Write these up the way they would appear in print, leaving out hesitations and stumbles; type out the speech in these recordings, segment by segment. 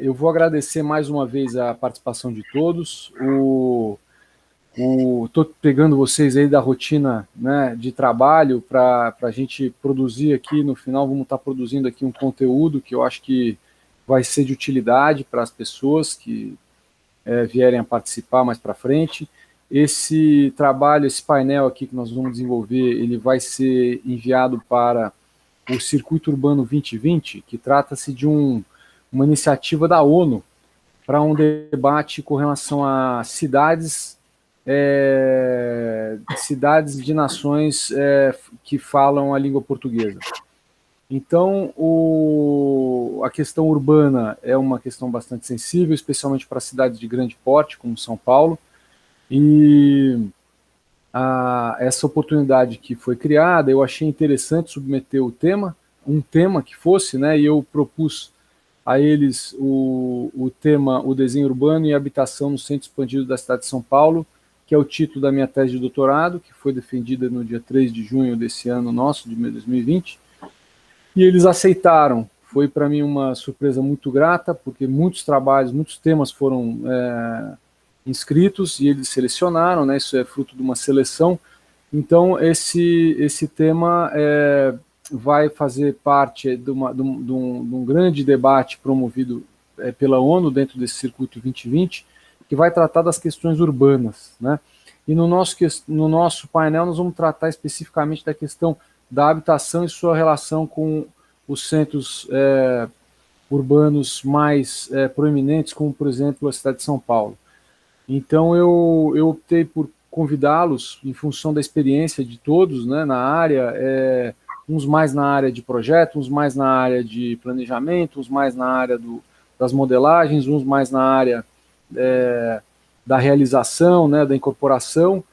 Eu vou agradecer mais uma vez a participação de todos. Estou pegando vocês aí da rotina, né, de trabalho para a gente produzir aqui. No final, vamos estar produzindo aqui um conteúdo que eu acho que vai ser de utilidade para as pessoas que vierem a participar mais para frente. Esse trabalho, esse painel aqui que nós vamos desenvolver, ele vai ser enviado para o Circuito Urbano 2020, que trata-se de uma iniciativa da ONU para um debate com relação a cidades de nações que falam a língua portuguesa. Então, a questão urbana é uma questão bastante sensível, especialmente para cidades de grande porte, como São Paulo, e essa oportunidade que foi criada, eu achei interessante submeter um tema que fosse, né, e eu propus a eles o tema O Desenho Urbano e Habitação no Centro Expandido da Cidade de São Paulo, que é o título da minha tese de doutorado, que foi defendida no dia 3 de junho desse ano nosso, de 2020, e eles aceitaram. Foi para mim uma surpresa muito grata, porque muitos trabalhos, muitos temas foram inscritos e eles selecionaram, né? Isso é fruto de uma seleção. Então, esse tema vai fazer parte de um grande debate promovido pela ONU dentro desse Circuito 2020, que vai tratar das questões urbanas, né? E no nosso painel nós vamos tratar especificamente da questão da habitação e sua relação com os centros urbanos mais proeminentes, como, por exemplo, a cidade de São Paulo. Então, eu optei por convidá-los, em função da experiência de todos, né, na área, uns mais na área de projeto, uns mais na área de planejamento, uns mais na área das modelagens, uns mais na área da realização, né, da incorporação,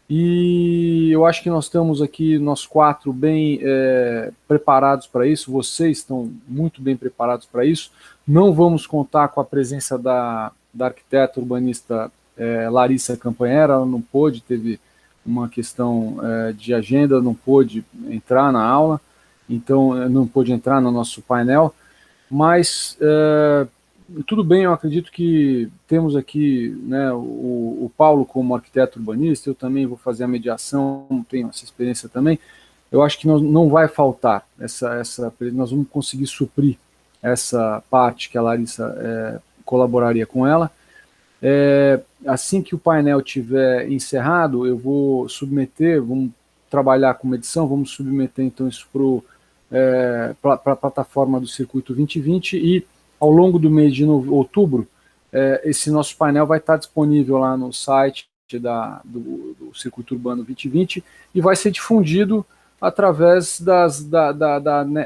e eu acho que nós estamos aqui, nós quatro, bem preparados para isso, vocês estão muito bem preparados para isso. Não vamos contar com a presença da arquiteta urbanista Larissa Campanhera, ela não pôde, teve uma questão de agenda, não pôde entrar na aula, então não pôde entrar no nosso painel, mas tudo bem, eu acredito que temos aqui, né, o Paulo como arquiteto urbanista, eu também vou fazer a mediação, tenho essa experiência também. Eu acho que não vai faltar nós vamos conseguir suprir essa parte que a Larissa colaboraria com ela. Assim que o painel tiver encerrado, eu vou submeter, vamos trabalhar com uma edição, vamos submeter então isso para a plataforma do Circuito 2020 e ao longo do mês de outubro, esse nosso painel vai estar disponível lá no site do Circuito Urbano 2020 e vai ser difundido através da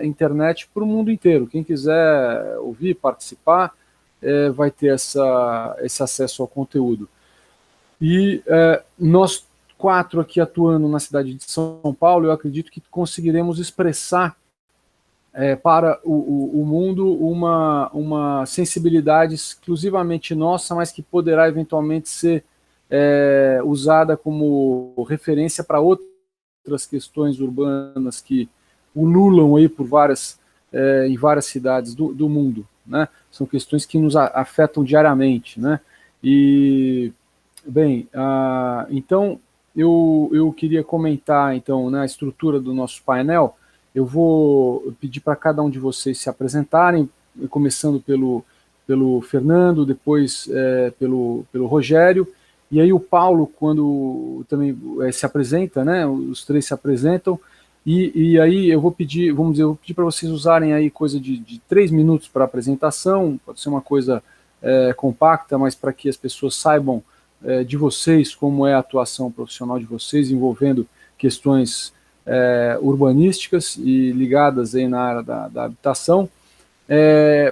internet para o mundo inteiro. Quem quiser ouvir, participar, vai ter esse acesso ao conteúdo. E nós quatro aqui atuando na cidade de São Paulo, eu acredito que conseguiremos expressar para o mundo uma sensibilidade exclusivamente nossa, mas que poderá eventualmente ser usada como referência para outras questões urbanas que ululam aí em várias cidades do mundo, né? São questões que nos afetam diariamente, né? E, bem, então eu queria comentar então, né, a estrutura do nosso painel. Eu vou pedir para cada um de vocês se apresentarem, começando pelo Fernando, depois pelo Rogério, e aí o Paulo, quando também se apresenta, né, os três se apresentam, e aí eu vou pedir, para vocês usarem aí coisa de 3 minutos para a apresentação, pode ser uma coisa compacta, mas para que as pessoas saibam de vocês, como é a atuação profissional de vocês, envolvendo questões urbanísticas e ligadas aí na área da habitação.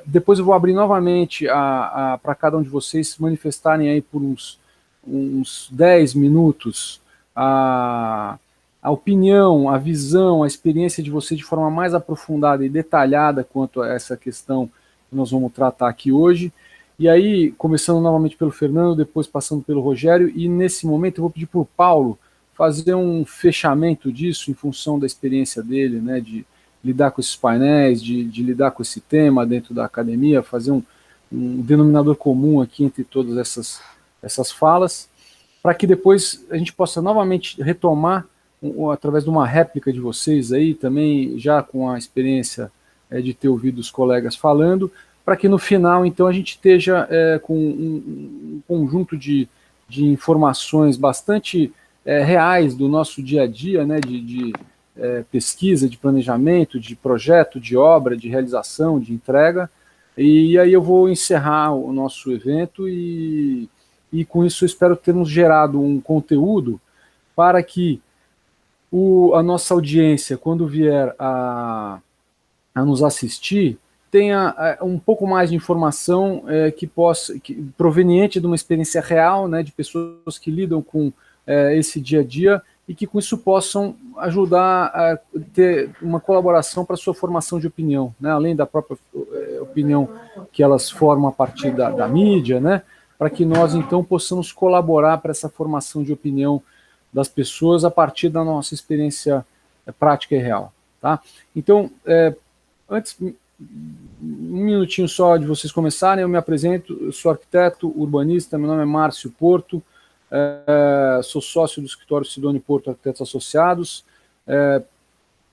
Depois eu vou abrir novamente para cada um de vocês se manifestarem aí por uns 10 minutos a opinião, a visão, a experiência de vocês de forma mais aprofundada e detalhada quanto a essa questão que nós vamos tratar aqui hoje. E aí, começando novamente pelo Fernando, depois passando pelo Rogério, e nesse momento eu vou pedir para o Paulo fazer um fechamento disso em função da experiência dele, né, de lidar com esses painéis, de lidar com esse tema dentro da academia, fazer um denominador comum aqui entre todas essas falas, para que depois a gente possa novamente retomar, através de uma réplica de vocês aí, também já com a experiência de ter ouvido os colegas falando, para que no final, então, a gente esteja com um conjunto de informações bastante reais do nosso dia a dia, né, de pesquisa, de planejamento, de projeto, de obra, de realização, de entrega. E aí eu vou encerrar o nosso evento e com isso eu espero termos gerado um conteúdo para que a nossa audiência, quando vier a nos assistir, tenha um pouco mais de informação proveniente de uma experiência real, né, de pessoas que lidam com esse dia a dia e que com isso possam ajudar a ter uma colaboração para a sua formação de opinião, né, além da própria opinião que elas formam a partir da mídia, né, para que nós então possamos colaborar para essa formação de opinião das pessoas a partir da nossa experiência prática e real. Tá? Então, antes, um minutinho só de vocês começarem, eu me apresento, eu sou arquiteto, urbanista, meu nome é Márcio Porto, sou sócio do escritório Sidoni Porto Arquitetos Associados,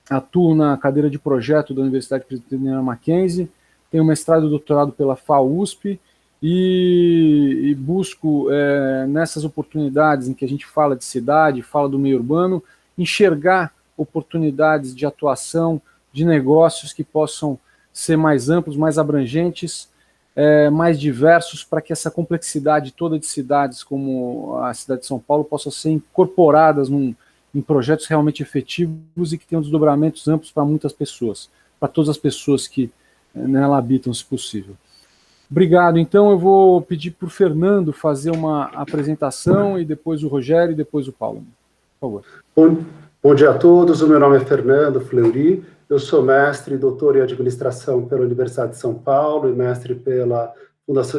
atuo na cadeira de projeto da Universidade Presbiteriana Mackenzie, tenho mestrado e doutorado pela FAUSP e busco, nessas oportunidades em que a gente fala de cidade, fala do meio urbano, enxergar oportunidades de atuação, de negócios que possam ser mais amplos, mais abrangentes, mais diversos, para que essa complexidade toda de cidades como a cidade de São Paulo possa ser incorporadas em projetos realmente efetivos e que tenham desdobramentos amplos para muitas pessoas, para todas as pessoas que nela habitam, se possível. Obrigado. Então eu vou pedir para o Fernando fazer uma apresentação e depois o Rogério e depois o Paulo. Por favor. Bom dia a todos, o meu nome é Fernando Fleury, eu sou mestre e doutor em administração pela Universidade de São Paulo e mestre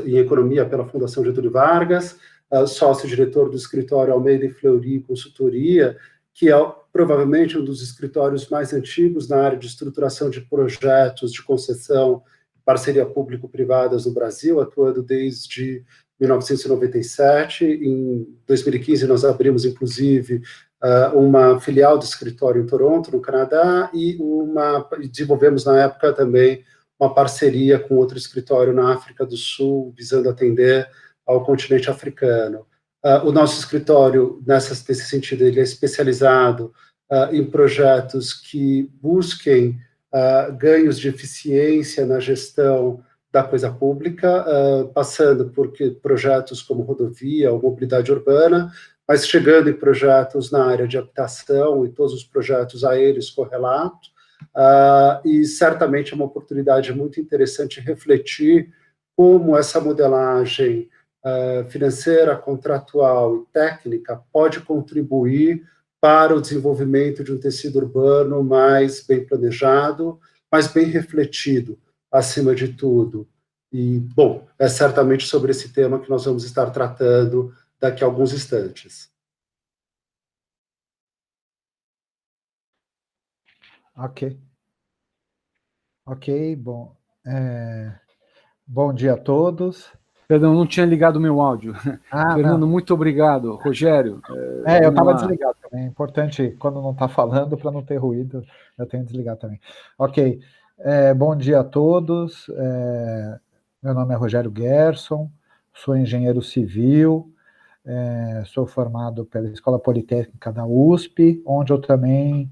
em economia pela Fundação Getúlio Vargas, sócio-diretor do escritório Almeida e Fleury Consultoria, que é provavelmente um dos escritórios mais antigos na área de estruturação de projetos de concessão, parceria público-privadas no Brasil, atuando desde 1997. Em 2015 nós abrimos, inclusive, uma filial do escritório em Toronto, no Canadá, e desenvolvemos na época também uma parceria com outro escritório na África do Sul, visando atender ao continente africano. O nosso escritório, nesse sentido, ele é especializado em projetos que busquem ganhos de eficiência na gestão da coisa pública, passando por projetos como rodovia ou mobilidade urbana, mas chegando em projetos na área de habitação e todos os projetos a eles correlatos, e certamente é uma oportunidade muito interessante refletir como essa modelagem financeira, contratual e técnica pode contribuir para o desenvolvimento de um tecido urbano mais bem planejado, mais bem refletido, acima de tudo. E, bom, é certamente sobre esse tema que nós vamos estar tratando daqui a alguns instantes. Ok, bom. Bom dia a todos. Perdão, não tinha ligado o meu áudio. Fernando, não. Muito obrigado. Rogério. Eu estava desligado também. É importante, quando não está falando, para não ter ruído, eu tenho que desligar também. Ok. Bom dia a todos. Meu nome é Rogério Gerson, sou engenheiro civil, sou formado pela Escola Politécnica da USP, onde eu também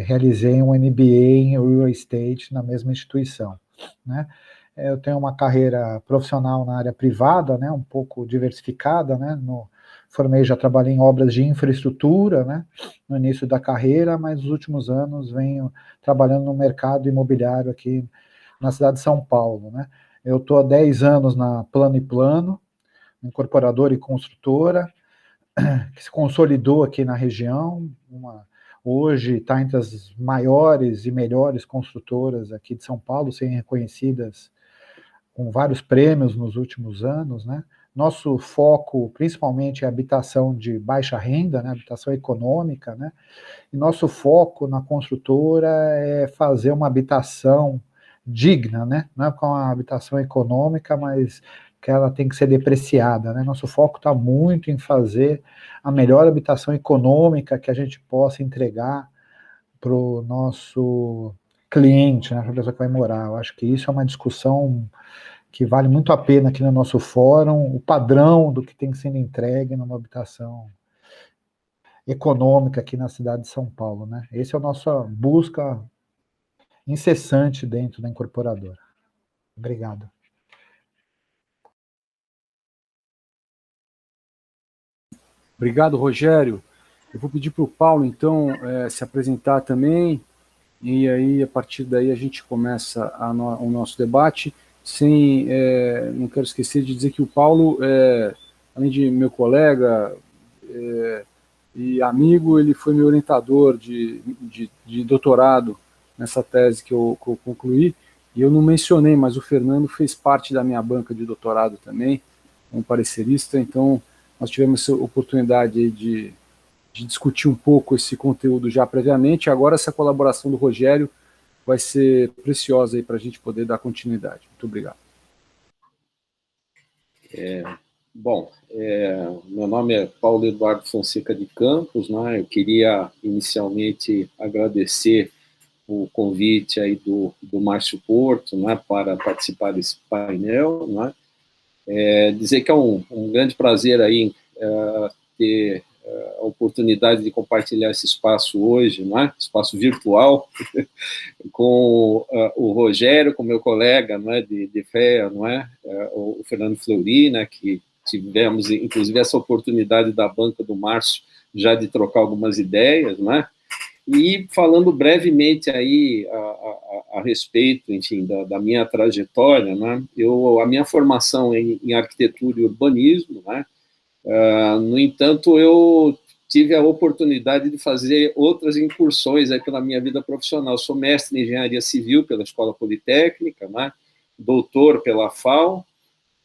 realizei um MBA em Real Estate na mesma instituição, né? Eu tenho uma carreira profissional na área privada, né, um pouco diversificada, né, já trabalhei em obras de infraestrutura, né, no início da carreira, mas nos últimos anos venho trabalhando no mercado imobiliário aqui na cidade de São Paulo, né. Eu estou há 10 anos na Plano e Plano, incorporadora e construtora, que se consolidou aqui na região, hoje está entre as maiores e melhores construtoras aqui de São Paulo, sendo reconhecidas com vários prêmios nos últimos anos, né? Nosso foco, principalmente, é habitação de baixa renda, né? Habitação econômica, né? E nosso foco na construtora é fazer uma habitação digna, né? Não é com a habitação econômica, mas que ela tem que ser depreciada, né? Nosso foco está muito em fazer a melhor habitação econômica que a gente possa entregar para o nosso cliente, né? A pessoa que vai morar. Eu acho que isso é uma discussão que vale muito a pena aqui no nosso fórum, o padrão do que tem sendo entregue numa habitação econômica aqui na cidade de São Paulo, né? Essa é a nossa busca incessante dentro da incorporadora. Obrigado. Obrigado, Rogério. Eu vou pedir para o Paulo, então, se apresentar também, e aí, a partir daí, a gente começa o nosso debate. Não quero esquecer de dizer que o Paulo, além de meu colega e amigo, ele foi meu orientador de doutorado nessa tese que eu concluí, e eu não mencionei, mas o Fernando fez parte da minha banca de doutorado também, como parecerista, então nós tivemos essa oportunidade de discutir um pouco esse conteúdo já previamente. Agora essa colaboração do Rogério vai ser preciosa para a gente poder dar continuidade. Muito obrigado. Meu nome é Paulo Eduardo Fonseca de Campos, né? Eu queria inicialmente agradecer o convite aí do Márcio Porto, né, para participar desse painel, né? Dizer que é um grande prazer aí ter a oportunidade de compartilhar esse espaço hoje, né, espaço virtual, com o Rogério, com meu colega, né, de FEA, não é? O Fernando Fleury, né, que tivemos, inclusive, essa oportunidade da banca do Márcio já de trocar algumas ideias, né? E falando brevemente aí a respeito, enfim, da minha trajetória, né? A minha formação em arquitetura e urbanismo, né? No entanto, eu tive a oportunidade de fazer outras incursões aí pela minha vida profissional. Eu sou mestre em engenharia civil pela Escola Politécnica, né? Doutor pela FAO,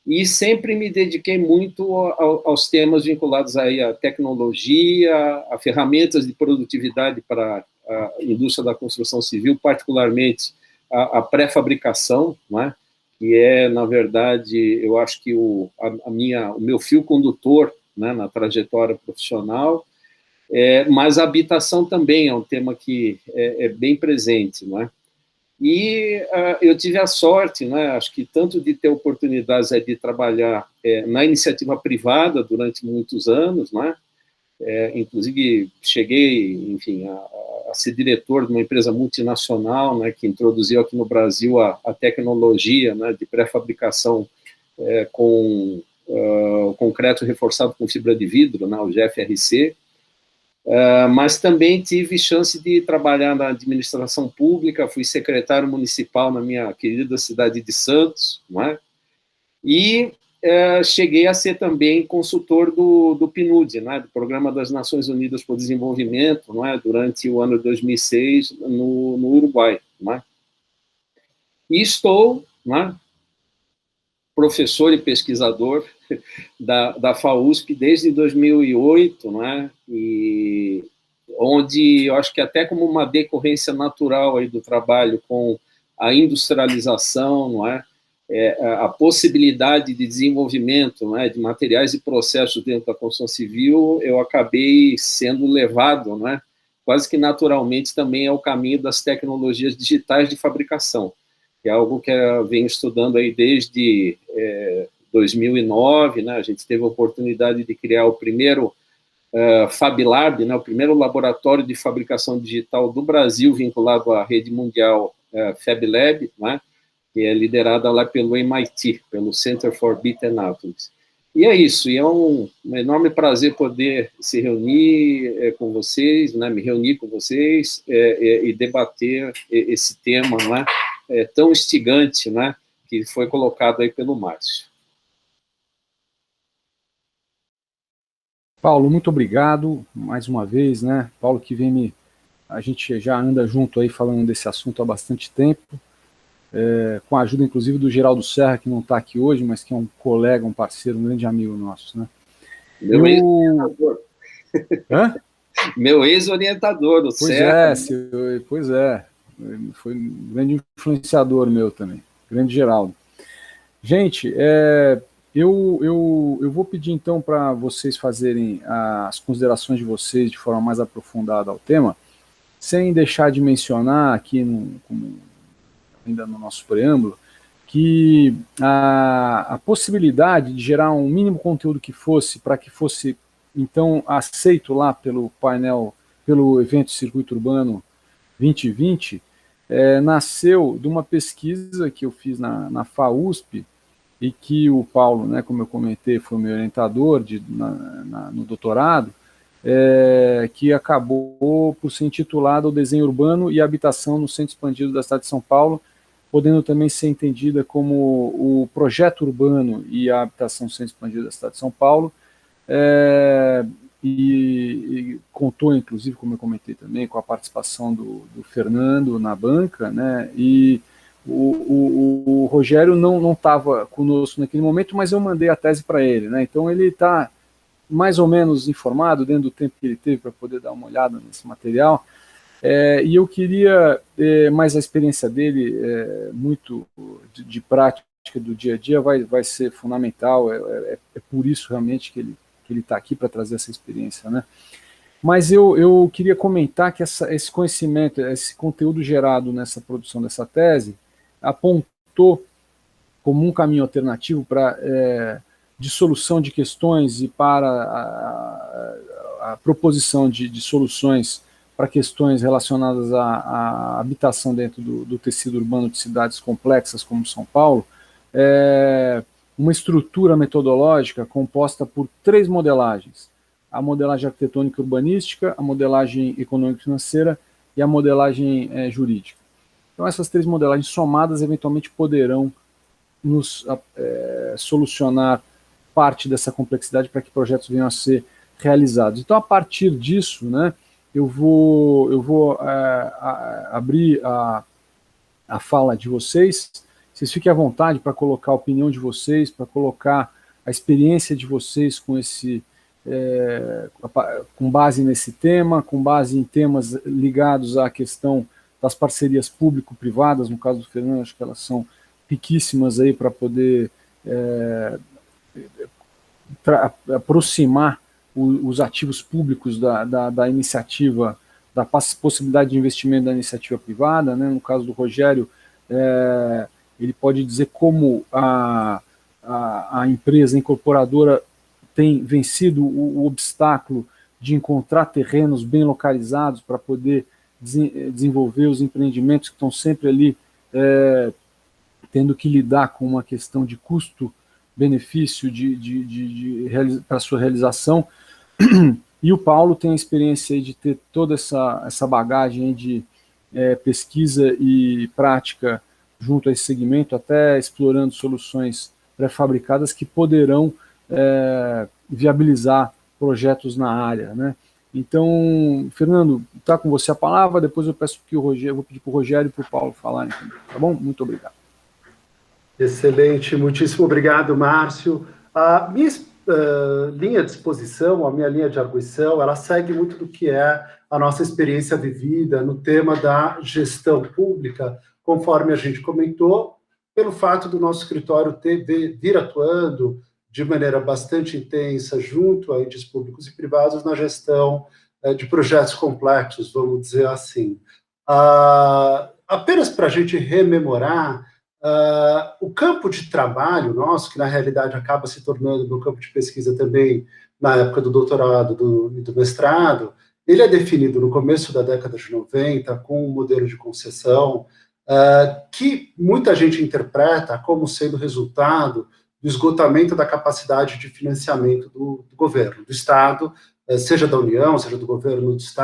e sempre me dediquei muito aos temas vinculados aí à tecnologia, a ferramentas de produtividade para a indústria da construção civil, particularmente a pré-fabricação, né? Que é, na verdade, eu acho que o meu fio condutor, né, na trajetória profissional, mas a habitação também é um tema que é bem presente, né? E eu tive a sorte, né, acho que tanto de ter oportunidades de trabalhar na iniciativa privada durante muitos anos, né, inclusive cheguei, enfim, a ser diretor de uma empresa multinacional, né, que introduziu aqui no Brasil a tecnologia, né, de pré-fabricação com concreto reforçado com fibra de vidro, né, o GFRC. Mas também tive chance de trabalhar na administração pública, fui secretário municipal na minha querida cidade de Santos, não é? E cheguei a ser também consultor do PNUD, né, do Programa das Nações Unidas para o Desenvolvimento, não é? Durante o ano de 2006 no Uruguai, não é? E estou, não é, professor e pesquisador da FAUSP desde 2008, né? E onde eu acho que até como uma decorrência natural aí do trabalho com a industrialização, não é? A possibilidade de desenvolvimento, não é, de materiais e processos dentro da construção civil, eu acabei sendo levado, não é, quase que naturalmente também ao caminho das tecnologias digitais de fabricação, que é algo que eu venho estudando aí desde 2009, né? A gente teve a oportunidade de criar o primeiro FabLab, né? O primeiro laboratório de fabricação digital do Brasil vinculado à rede mundial FabLab, né? Que é liderada lá pelo MIT, pelo Center for Bit Anatomies. E é isso, e é um enorme prazer poder se reunir com vocês, né? Me reunir com vocês e debater esse tema, né? Tão instigante, né? Que foi colocado aí pelo Márcio. Paulo, muito obrigado mais uma vez, né? Paulo que a gente já anda junto aí falando desse assunto há bastante tempo, com a ajuda inclusive do Geraldo Serra, que não está aqui hoje, mas que é um colega, um parceiro, um grande amigo nosso, né? Meu ex-orientador. Hã? Meu ex-orientador, o Pois Serra. Pois é. foi um grande influenciador meu também, grande Geraldo. Gente, eu vou pedir então para vocês fazerem as considerações de vocês de forma mais aprofundada ao tema, sem deixar de mencionar aqui, como ainda no nosso preâmbulo, que a possibilidade de gerar um mínimo conteúdo que fosse, para que fosse, então, aceito lá pelo painel, pelo evento Circuito Urbano 2020, nasceu de uma pesquisa que eu fiz na FAUSP, e que o Paulo, né, como eu comentei, foi meu orientador no doutorado, que acabou por ser intitulada O Desenho Urbano e a Habitação no Centro Expandido da cidade de São Paulo, podendo também ser entendida como o Projeto Urbano e a Habitação no Centro Expandido da cidade de São Paulo, e contou, inclusive, como eu comentei também, com a participação do Fernando na banca, né, e o Rogério não estava conosco naquele momento, mas eu mandei a tese para ele, né, então ele está mais ou menos informado, dentro do tempo que ele teve para poder dar uma olhada nesse material, e eu queria, mas a experiência dele, muito de prática do dia a dia, vai ser fundamental, é por isso realmente que ele está aqui para trazer essa experiência, né? Mas eu queria comentar que esse conhecimento, esse conteúdo gerado nessa produção dessa tese, apontou como um caminho alternativo de solução de questões e para a proposição de soluções para questões relacionadas à habitação dentro do tecido urbano de cidades complexas como São Paulo, uma estrutura metodológica composta por 3 modelagens: a modelagem arquitetônica e urbanística, a modelagem econômico-financeira e a modelagem jurídica. Então, essas 3 modelagens somadas eventualmente poderão nos solucionar parte dessa complexidade para que projetos venham a ser realizados. Então, a partir disso, né, eu vou abrir a fala de vocês. Vocês fiquem à vontade para colocar a opinião de vocês, para colocar a experiência de vocês com base nesse tema, com base em temas ligados à questão das parcerias público-privadas. No caso do Fernando, acho que elas são riquíssimas aí para poder aproximar os ativos públicos da iniciativa, da possibilidade de investimento da iniciativa privada, né? No caso do Rogério, ele pode dizer como a empresa incorporadora tem vencido o obstáculo de encontrar terrenos bem localizados para poder desenvolver os empreendimentos que estão sempre ali tendo que lidar com uma questão de custo-benefício para a sua realização. E o Paulo tem a experiência aí de ter toda essa bagagem aí de pesquisa e prática junto a esse segmento, até explorando soluções pré-fabricadas que poderão viabilizar projetos na área, né? Então, Fernando, está com você a palavra, depois eu vou pedir para o Rogério e para o Paulo falarem, tá bom? Muito obrigado. Excelente, muitíssimo obrigado, Márcio. A minha linha de exposição, a minha linha de arguição, ela segue muito do que é a nossa experiência vivida no tema da gestão pública, conforme a gente comentou, pelo fato do nosso escritório vir atuando de maneira bastante intensa junto a entes públicos e privados na gestão de projetos complexos, vamos dizer assim. Apenas para a gente rememorar, o campo de trabalho nosso, que na realidade acaba se tornando meu campo de pesquisa também na época do doutorado e do mestrado, ele é definido no começo da década de 90 com um modelo de concessão que muita gente interpreta como sendo resultado do esgotamento da capacidade de financiamento do governo, do Estado, seja da União, seja do governo dos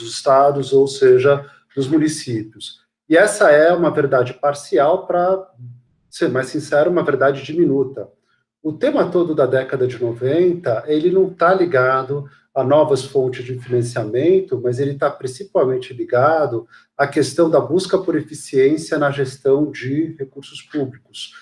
estados, ou seja, dos municípios. E essa é uma verdade parcial, para ser mais sincero, uma verdade diminuta. O tema todo da década de 90, ele não está ligado a novas fontes de financiamento, mas ele está principalmente ligado à questão da busca por eficiência na gestão de recursos públicos.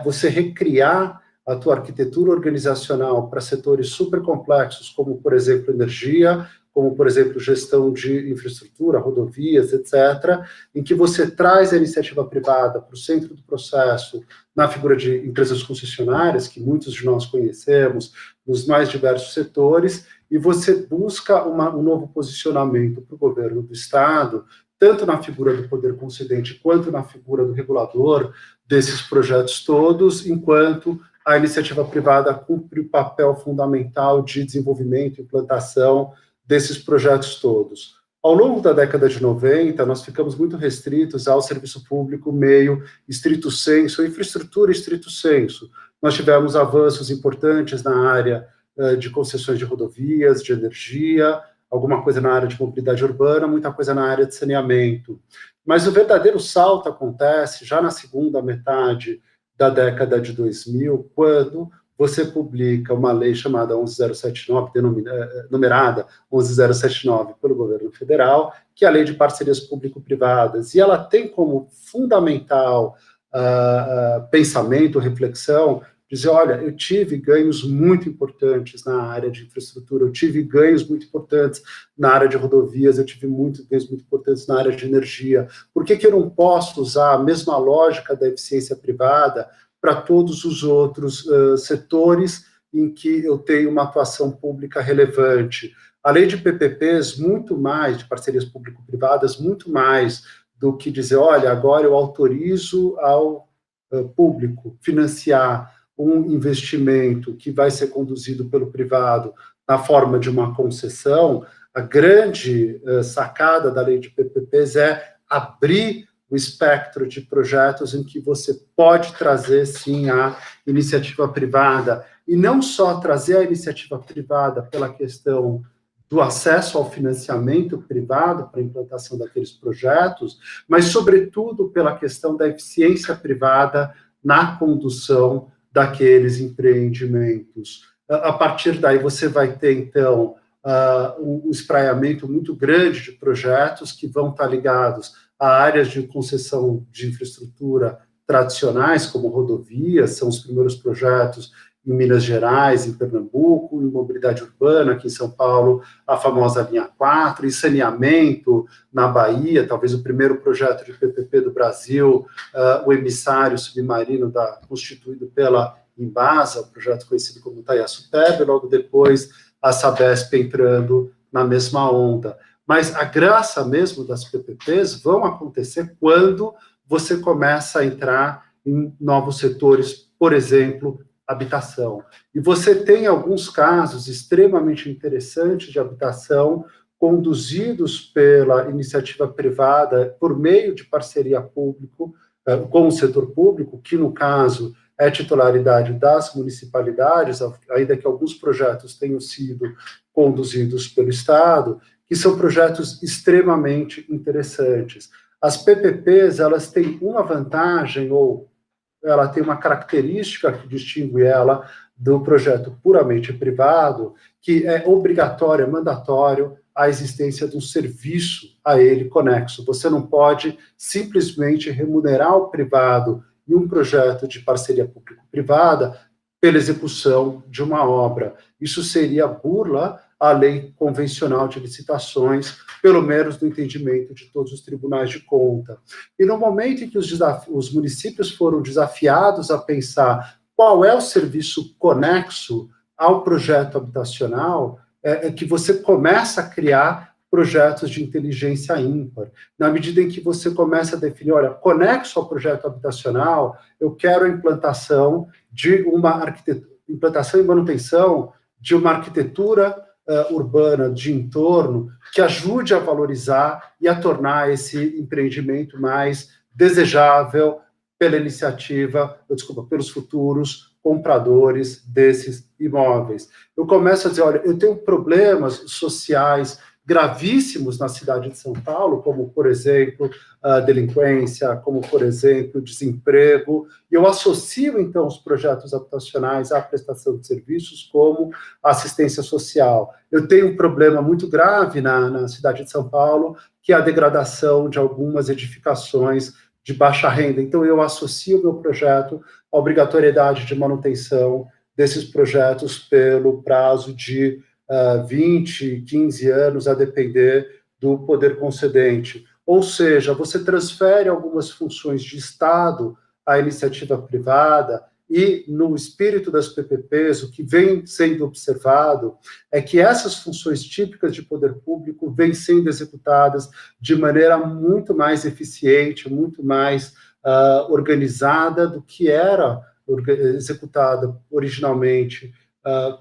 Você recriar a tua arquitetura organizacional para setores super complexos, como, por exemplo, energia, como, por exemplo, gestão de infraestrutura, rodovias, etc., em que você traz a iniciativa privada para o centro do processo, na figura de empresas concessionárias, que muitos de nós conhecemos, nos mais diversos setores, e você busca um novo posicionamento para o governo do Estado, tanto na figura do poder concedente quanto na figura do regulador desses projetos todos, enquanto a iniciativa privada cumpre o papel fundamental de desenvolvimento e implantação desses projetos todos. Ao longo da década de 90, nós ficamos muito restritos ao serviço público meio estrito sensu, infraestrutura estrito sensu. Nós tivemos avanços importantes na área de concessões de rodovias, de energia, alguma coisa na área de mobilidade urbana, muita coisa na área de saneamento. Mas o verdadeiro salto acontece já na segunda metade da década de 2000, quando você publica uma lei chamada 11079, numerada 11079 pelo governo federal, que é a Lei de Parcerias Público-Privadas, e ela tem como fundamental pensamento, reflexão, dizer, olha, eu tive ganhos muito importantes na área de infraestrutura, eu tive ganhos muito importantes na área de rodovias, eu tive ganhos muito importantes na área de energia. Por que eu não posso usar a mesma lógica da eficiência privada para todos os outros setores em que eu tenho uma atuação pública relevante? A lei de PPPs, muito mais, de parcerias público-privadas, muito mais do que dizer, olha, agora eu autorizo ao público financiar um investimento que vai ser conduzido pelo privado na forma de uma concessão. A grande sacada da lei de PPPs é abrir o espectro de projetos em que você pode trazer, sim, a iniciativa privada, e não só trazer a iniciativa privada pela questão do acesso ao financiamento privado para a implantação daqueles projetos, mas, sobretudo, pela questão da eficiência privada na condução daqueles empreendimentos. A partir daí, você vai ter, então, um espraiamento muito grande de projetos que vão estar ligados a áreas de concessão de infraestrutura tradicionais, como rodovias, são os primeiros projetos em Minas Gerais, em Pernambuco, em mobilidade urbana, aqui em São Paulo, a famosa linha 4, em saneamento, na Bahia, talvez o primeiro projeto de PPP do Brasil, o emissário submarino constituído pela Embasa, projeto conhecido como Itaiaçu-Tebe, logo depois a Sabesp entrando na mesma onda. Mas a graça mesmo das PPPs vão acontecer quando você começa a entrar em novos setores, por exemplo, habitação. E você tem alguns casos extremamente interessantes de habitação conduzidos pela iniciativa privada por meio de parceria público com o setor público, que no caso é titularidade das municipalidades, ainda que alguns projetos tenham sido conduzidos pelo Estado, que são projetos extremamente interessantes. As PPPs, elas têm uma vantagem, ou ela tem uma característica que distingue ela do projeto puramente privado, que é obrigatório, é mandatório a existência de um serviço a ele conexo. Você não pode simplesmente remunerar o privado em um projeto de parceria público-privada pela execução de uma obra. Isso seria burla à lei convencional de licitações, pelo menos no entendimento de todos os tribunais de conta. E no momento em que os municípios foram desafiados a pensar qual é o serviço conexo ao projeto habitacional, é que você começa a criar projetos de inteligência ímpar. Na medida em que você começa a definir, olha, conexo ao projeto habitacional, eu quero a implantação de uma arquitetura, implantação e manutenção de uma arquitetura urbana de entorno que ajude a valorizar e a tornar esse empreendimento mais desejável pelos futuros compradores desses imóveis. Eu começo a dizer, olha, eu tenho problemas sociais gravíssimos na cidade de São Paulo, como, por exemplo, a delinquência, como, por exemplo, o desemprego, e eu associo, então, os projetos habitacionais à prestação de serviços como assistência social. Eu tenho um problema muito grave na cidade de São Paulo, que é a degradação de algumas edificações de baixa renda. Então, eu associo o meu projeto à obrigatoriedade de manutenção desses projetos pelo prazo de 20, 15 anos, a depender do poder concedente. Ou seja, você transfere algumas funções de Estado à iniciativa privada, e no espírito das PPPs, o que vem sendo observado é que essas funções típicas de poder público vêm sendo executadas de maneira muito mais eficiente, muito mais organizada do que era executada originalmente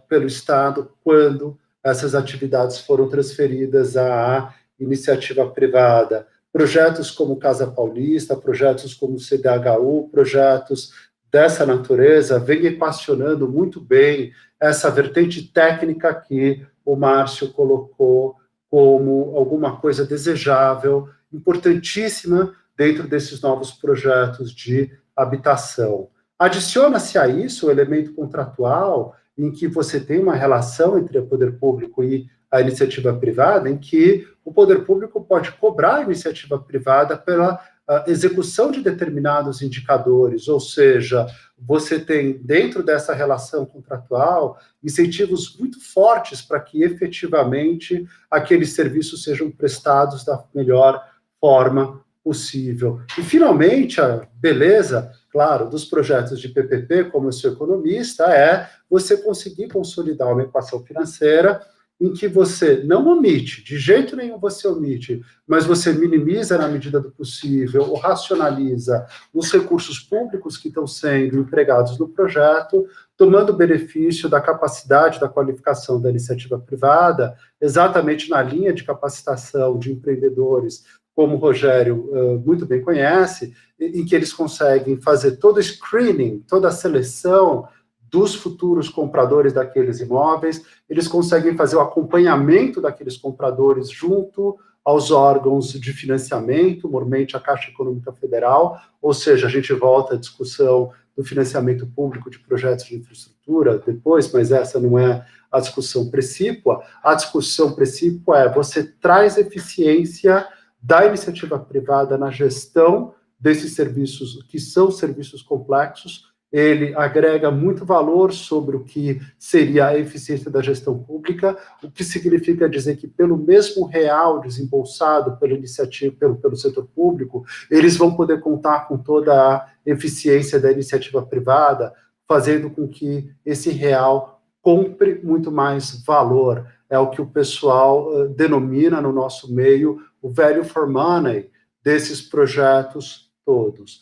pelo Estado quando essas atividades foram transferidas à iniciativa privada. Projetos como Casa Paulista, projetos como o CDHU, projetos dessa natureza, vem equacionando muito bem essa vertente técnica que o Márcio colocou como alguma coisa desejável, importantíssima dentro desses novos projetos de habitação. Adiciona-se a isso o elemento contratual, em que você tem uma relação entre o poder público e a iniciativa privada, em que o poder público pode cobrar a iniciativa privada pela execução de determinados indicadores, ou seja, você tem, dentro dessa relação contratual, incentivos muito fortes para que, efetivamente, aqueles serviços sejam prestados da melhor forma possível. E, finalmente, a beleza, claro, dos projetos de PPP, como eu sou economista, é você conseguir consolidar uma equação financeira em que você não omite, de jeito nenhum você omite, mas você minimiza na medida do possível, ou racionaliza os recursos públicos que estão sendo empregados no projeto, tomando benefício da capacidade, da qualificação da iniciativa privada, exatamente na linha de capacitação de empreendedores, como o Rogério muito bem conhece, em que eles conseguem fazer todo o screening, toda a seleção dos futuros compradores daqueles imóveis, eles conseguem fazer o acompanhamento daqueles compradores junto aos órgãos de financiamento, normalmente a Caixa Econômica Federal, ou seja, a gente volta à discussão do financiamento público de projetos de infraestrutura depois, mas essa não é a discussão precípua. A discussão precípua é você traz eficiência da iniciativa privada na gestão desses serviços, que são serviços complexos. Ele agrega muito valor sobre o que seria a eficiência da gestão pública, o que significa dizer que, pelo mesmo real desembolsado pela iniciativa, pelo setor público, eles vão poder contar com toda a eficiência da iniciativa privada, fazendo com que esse real compre muito mais valor. É o que o pessoal denomina no nosso meio o value for money desses projetos todos.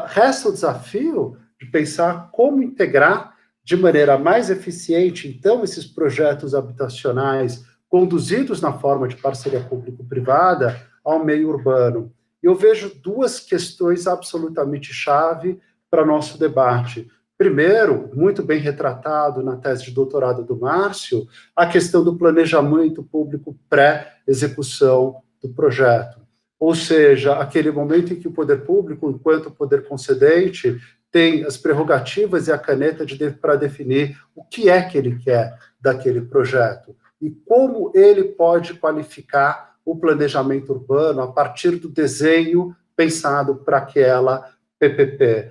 Resta o desafio de pensar como integrar de maneira mais eficiente, então, esses projetos habitacionais conduzidos na forma de parceria público-privada ao meio urbano. Eu vejo duas questões absolutamente chave para nosso debate. Primeiro, muito bem retratado na tese de doutorado do Márcio, a questão do planejamento público pré-execução do projeto. Ou seja, aquele momento em que o poder público, enquanto poder concedente, tem as prerrogativas e a caneta para definir o que é que ele quer daquele projeto e como ele pode qualificar o planejamento urbano a partir do desenho pensado para aquela PPP.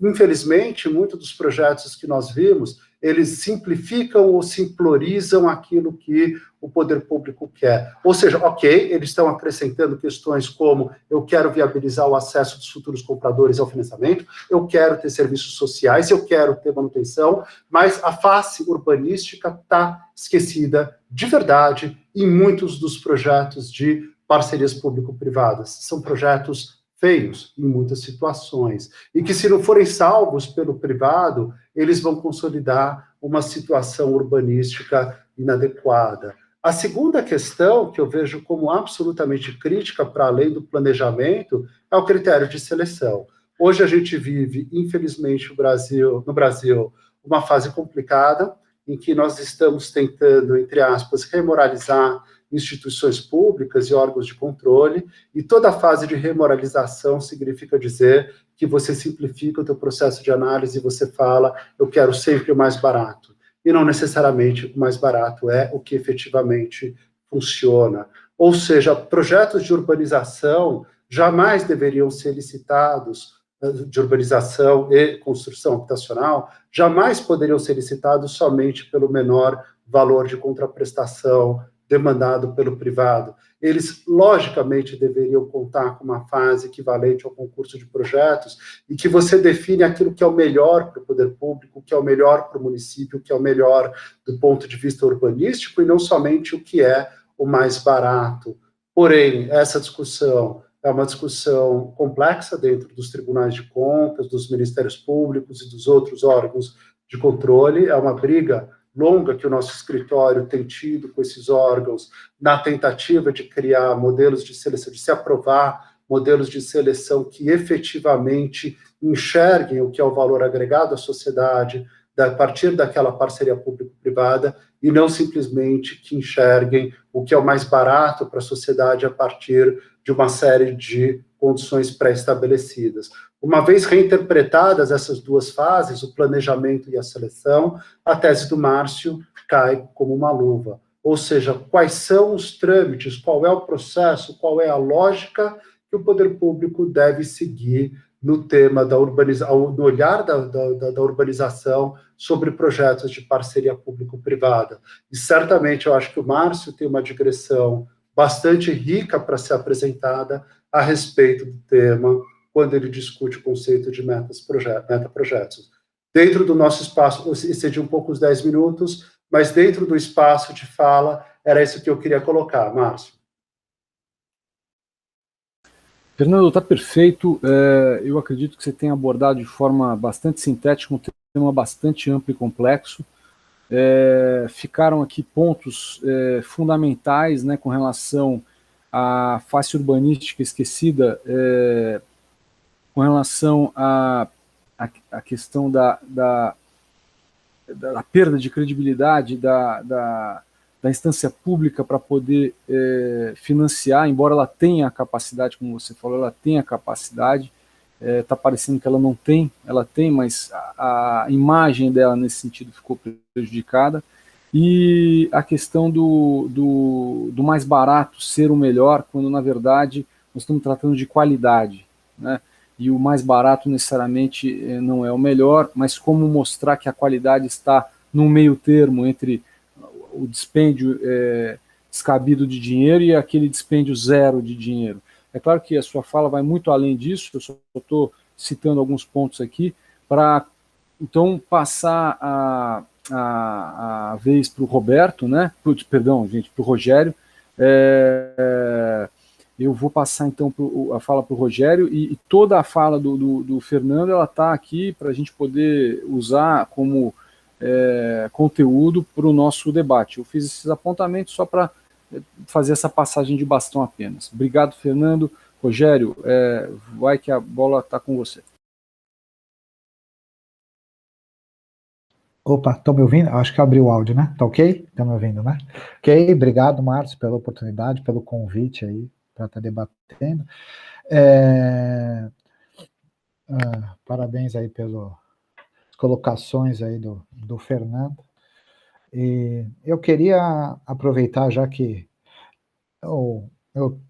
Infelizmente, muitos dos projetos que nós vimos, eles simplificam ou simplorizam aquilo que o poder público quer. Ou seja, ok, eles estão acrescentando questões como eu quero viabilizar o acesso dos futuros compradores ao financiamento, eu quero ter serviços sociais, eu quero ter manutenção, mas a face urbanística está esquecida de verdade em muitos dos projetos de parcerias público-privadas. São projetos feios em muitas situações, e que se não forem salvos pelo privado, eles vão consolidar uma situação urbanística inadequada. A segunda questão, que eu vejo como absolutamente crítica para além do planejamento, é o critério de seleção. Hoje a gente vive, infelizmente, no Brasil, uma fase complicada, em que nós estamos tentando, entre aspas, remoralizar instituições públicas e órgãos de controle, e toda a fase de remoralização significa dizer que você simplifica o teu processo de análise e você fala, eu quero sempre o mais barato. E não necessariamente o mais barato é o que efetivamente funciona. Ou seja, projetos de urbanização jamais deveriam ser licitados, de urbanização e construção habitacional, jamais poderiam ser licitados somente pelo menor valor de contraprestação demandado pelo privado. Eles, logicamente, deveriam contar com uma fase equivalente ao concurso de projetos e que você define aquilo que é o melhor para o poder público, o que é o melhor para o município, o que é o melhor do ponto de vista urbanístico e não somente o que é o mais barato. Porém, essa discussão é uma discussão complexa dentro dos tribunais de contas, dos ministérios públicos e dos outros órgãos de controle, é uma briga longa que o nosso escritório tem tido com esses órgãos na tentativa de criar modelos de seleção, de se aprovar modelos de seleção que efetivamente enxerguem o que é o valor agregado à sociedade a partir daquela parceria público-privada e não simplesmente que enxerguem o que é o mais barato para a sociedade a partir de uma série de condições pré-estabelecidas. Uma vez reinterpretadas essas duas fases, o planejamento e a seleção, a tese do Márcio cai como uma luva. Ou seja, quais são os trâmites, qual é o processo, qual é a lógica que o poder público deve seguir no tema da urbanização, no olhar da urbanização sobre projetos de parceria público-privada. E certamente eu acho que o Márcio tem uma digressão bastante rica para ser apresentada a respeito do tema quando ele discute o conceito de meta-projetos. Dentro do nosso espaço, eu excedi um pouco os 10 minutos, mas dentro do espaço de fala, era isso que eu queria colocar. Márcio. Fernando, está perfeito. Eu acredito que você tenha abordado de forma bastante sintética um tema bastante amplo e complexo. Ficaram aqui pontos fundamentais, né, com relação à face urbanística esquecida, com relação à questão da perda de credibilidade da instância pública para poder financiar, embora ela tenha a capacidade, como você falou, ela tem a capacidade, está parecendo que ela não tem, ela tem, mas a imagem dela nesse sentido ficou prejudicada, e a questão do mais barato ser o melhor, quando na verdade nós estamos tratando de qualidade, né? E o mais barato necessariamente não é o melhor, mas como mostrar que a qualidade está no meio termo entre o dispêndio descabido de dinheiro e aquele dispêndio zero de dinheiro. É claro que a sua fala vai muito além disso, eu só estou citando alguns pontos aqui, para então passar a vez para o Roberto, né? Perdão, gente, para o Rogério. Eu vou passar então a fala para o Rogério, e toda a fala do Fernando, ela está aqui para a gente poder usar como conteúdo para o nosso debate. Eu fiz esses apontamentos só para fazer essa passagem de bastão apenas. Obrigado, Fernando. Rogério, vai que a bola está com você. Opa, estão me ouvindo? Acho que abriu o áudio, né? Tá ok? Estão me ouvindo, né? Ok, obrigado, Márcio, pela oportunidade, pelo convite aí para estar debatendo. Parabéns aí pelas colocações aí do Fernando. E eu queria aproveitar, já que eu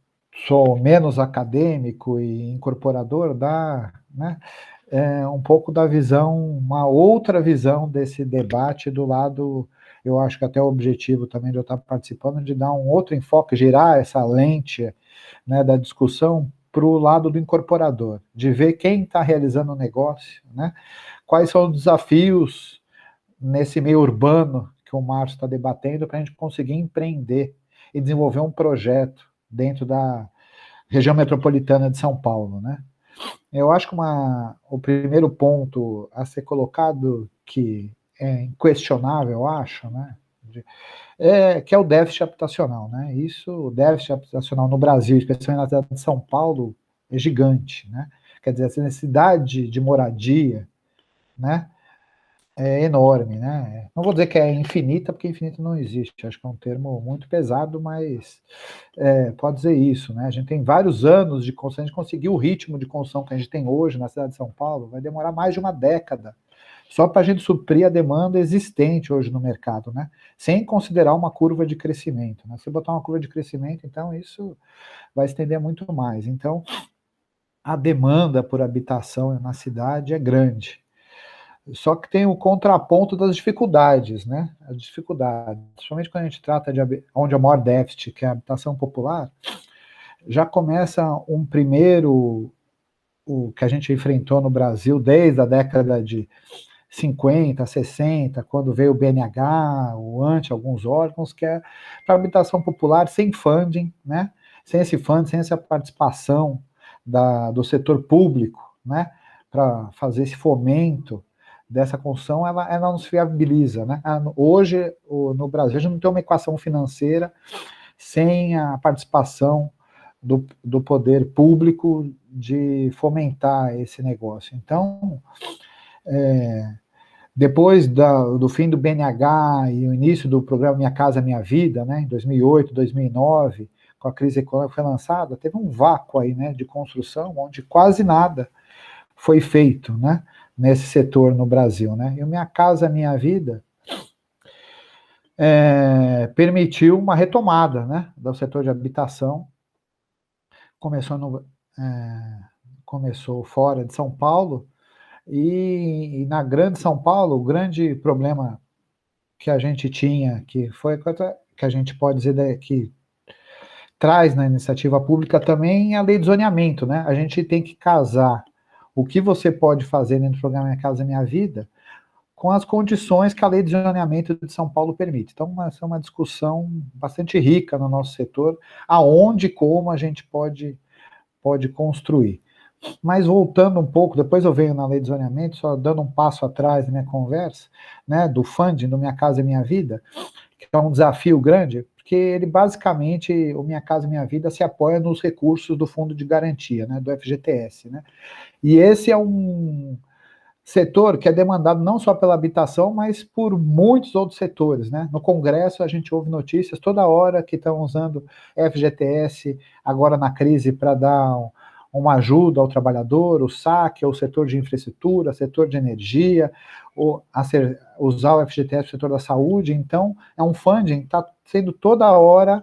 sou menos acadêmico e incorporador, né, um pouco da visão, uma outra visão desse debate do lado, eu acho que até o objetivo também de eu estar participando, de dar um outro enfoque, girar essa lente, né, da discussão para o lado do incorporador, de ver quem está realizando o negócio, né, quais são os desafios nesse meio urbano que o Márcio está debatendo para a gente conseguir empreender e desenvolver um projeto dentro da região metropolitana de São Paulo, né? Eu acho que o primeiro ponto a ser colocado, que é inquestionável, eu acho, né, que é o déficit habitacional, né? O déficit habitacional no Brasil, especialmente na cidade de São Paulo, é gigante, né? Quer dizer, essa necessidade de moradia, né, é enorme, né? Não vou dizer que é infinita, porque infinita não existe, acho que é um termo muito pesado, mas pode dizer isso, né? A gente tem vários anos de construção, a gente conseguiu o ritmo de construção que a gente tem hoje na cidade de São Paulo, vai demorar mais de uma década, só para a gente suprir a demanda existente hoje no mercado, né? Sem considerar uma curva de crescimento, né? Se botar uma curva de crescimento, então isso vai estender muito mais. Então, a demanda por habitação na cidade é grande. Só que tem o contraponto das dificuldades, né? As dificuldades, principalmente quando a gente trata de onde é o maior déficit, que é a habitação popular, já começa um primeiro, o que a gente enfrentou no Brasil desde a década de 50, 60, quando veio o BNH, o ANTE, alguns órgãos, que é para habitação popular sem funding, né? Sem esse funding, sem essa participação do setor público, né? Para fazer esse fomento dessa construção, ela não se viabiliza, né? Hoje, no Brasil, a gente não tem uma equação financeira sem a participação do poder público de fomentar esse negócio. Então, depois do fim do BNH e o início do programa Minha Casa Minha Vida, né, em 2008, 2009, com a crise econômica foi lançada, teve um vácuo aí, né, de construção, onde quase nada foi feito, né, nesse setor no Brasil, né, e o Minha Casa Minha Vida permitiu uma retomada, né, do setor de habitação. Começou fora de São Paulo, e na grande São Paulo, o grande problema que a gente tinha, que a gente pode dizer que traz na iniciativa pública também a lei de zoneamento, né? A gente tem que casar o que você pode fazer dentro do programa Minha Casa Minha Vida com as condições que a lei de zoneamento de São Paulo permite. Então, essa é uma discussão bastante rica no nosso setor, aonde e como a gente pode construir. Mas voltando um pouco, depois eu venho na lei de zoneamento, só dando um passo atrás na minha conversa, né, do funding, do Minha Casa Minha Vida, que é um desafio grande, porque ele basicamente, o Minha Casa Minha Vida se apoia nos recursos do Fundo de Garantia, né, do FGTS, né, e esse é um setor que é demandado não só pela habitação, mas por muitos outros setores, né, no Congresso a gente ouve notícias toda hora que estão usando FGTS, agora na crise, para dar uma ajuda ao trabalhador, o saque, o setor de infraestrutura, setor de energia, usar o FGTS no setor da saúde. Então, é um funding que está sendo toda hora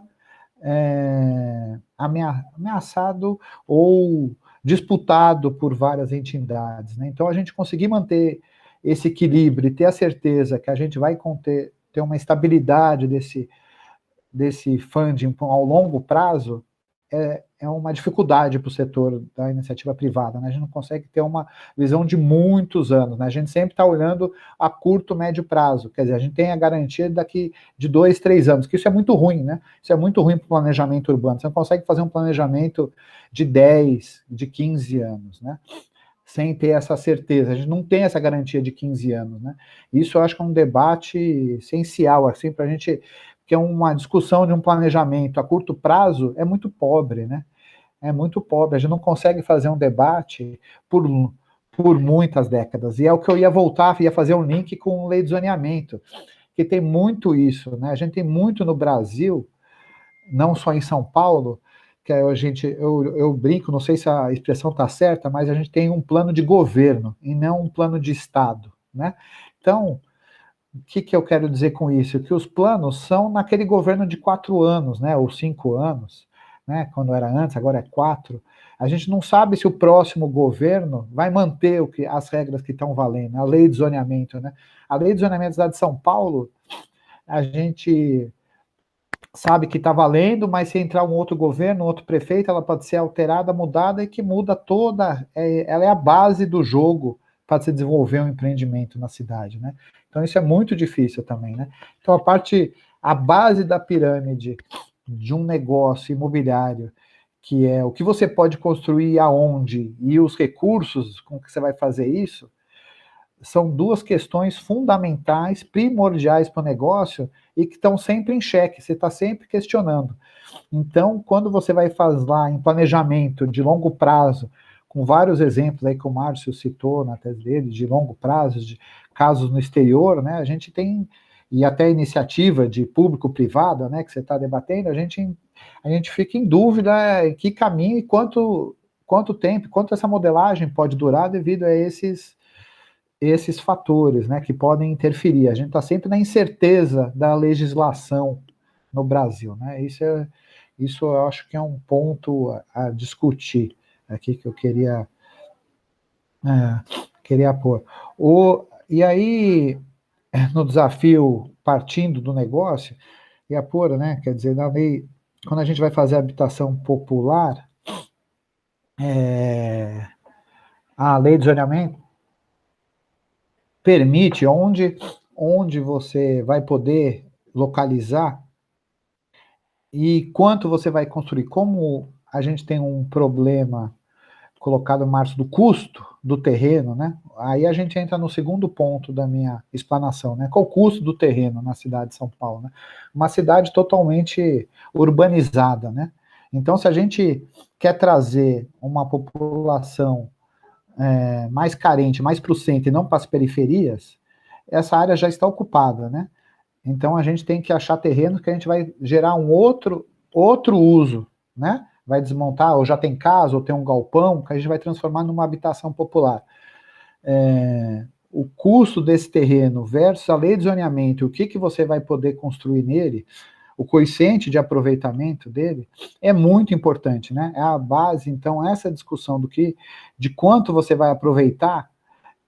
ameaçado ou disputado por várias entidades, né? Então, a gente conseguir manter esse equilíbrio e ter a certeza que a gente vai ter uma estabilidade desse funding ao longo prazo, é uma dificuldade para o setor da iniciativa privada, né? A gente não consegue ter uma visão de muitos anos, né? A gente sempre está olhando a curto, médio prazo, quer dizer, a gente tem a garantia daqui de 2, 3 anos, que isso é muito ruim, né? Isso é muito ruim para o planejamento urbano, você não consegue fazer um planejamento de 10, de 15 anos, né? Sem ter essa certeza, a gente não tem essa garantia de 15 anos, né? Isso eu acho que é um debate essencial, assim, para a gente, que é uma discussão de um planejamento a curto prazo, é muito pobre, né? É muito pobre, a gente não consegue fazer um debate por muitas décadas, e é o que eu ia fazer um link com lei de zoneamento, que tem muito isso, né? A gente tem muito no Brasil, não só em São Paulo, que eu brinco, não sei se a expressão está certa, mas a gente tem um plano de governo, e não um plano de Estado, né? Então, o que eu quero dizer com isso? Que os planos são naquele governo de 4 anos, né, ou 5 anos, né, quando era antes, agora é 4. A gente não sabe se o próximo governo vai manter as regras que estão valendo, a lei de zoneamento, né? A lei de zoneamento da cidade de São Paulo, a gente sabe que está valendo, mas se entrar um outro governo, um outro prefeito, ela pode ser alterada, mudada, e que muda toda, ela é a base do jogo para se desenvolver um empreendimento na cidade, né? Então isso é muito difícil também, né? Então a base da pirâmide de um negócio imobiliário, que é o que você pode construir aonde e os recursos com que você vai fazer isso, são duas questões fundamentais, primordiais para o negócio e que estão sempre em xeque, você está sempre questionando. Então, quando você vai fazer lá em planejamento de longo prazo, com vários exemplos aí que o Márcio citou na tese dele, de longo prazo, de casos no exterior, né, a gente tem, e até iniciativa de público-privada, né, que você está debatendo, a gente fica em dúvida em que caminho e quanto tempo, quanto essa modelagem pode durar devido a esses fatores, né, que podem interferir. A gente está sempre na incerteza da legislação no Brasil, né? Isso eu acho que é um ponto a discutir aqui que eu queria pôr. E aí, no desafio partindo do negócio, e a pôr, né, quer dizer, na lei, quando a gente vai fazer habitação popular, a lei de zoneamento permite onde você vai poder localizar e quanto você vai construir. Como a gente tem um problema colocado em março do custo do terreno, né? Aí a gente entra no segundo ponto da minha explanação, né? Qual o custo do terreno na cidade de São Paulo, né? Uma cidade totalmente urbanizada, né? Então, se a gente quer trazer uma população mais carente, mais para o centro e não para as periferias, essa área já está ocupada, né? Então a gente tem que achar terrenos que a gente vai gerar um outro uso, né? Vai desmontar, ou já tem casa, ou tem um galpão, que a gente vai transformar numa habitação popular. O custo desse terreno versus a lei de zoneamento, o que você vai poder construir nele, o coeficiente de aproveitamento dele, é muito importante, né? É a base, então, essa discussão de quanto você vai aproveitar,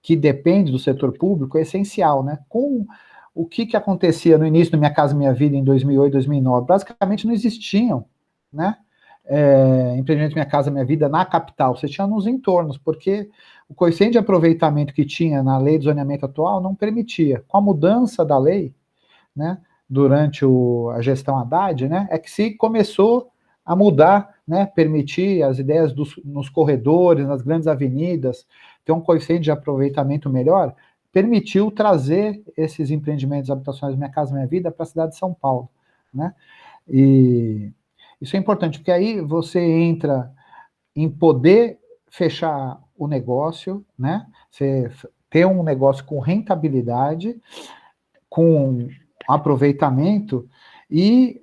que depende do setor público, é essencial, né? Com o que acontecia no início do Minha Casa Minha Vida, em 2008, 2009, basicamente não existiam, né? Empreendimento Minha Casa Minha Vida na capital, você tinha nos entornos, porque o coeficiente de aproveitamento que tinha na lei de zoneamento atual não permitia. Com a mudança da lei, né, durante a gestão Haddad, né, é que se começou a mudar, né, permitir as ideias nos corredores, nas grandes avenidas, ter um coeficiente de aproveitamento melhor, permitiu trazer esses empreendimentos habitacionais Minha Casa Minha Vida para a cidade de São Paulo, né? E isso é importante, porque aí você entra em poder fechar o negócio, né? Você ter um negócio com rentabilidade, com aproveitamento e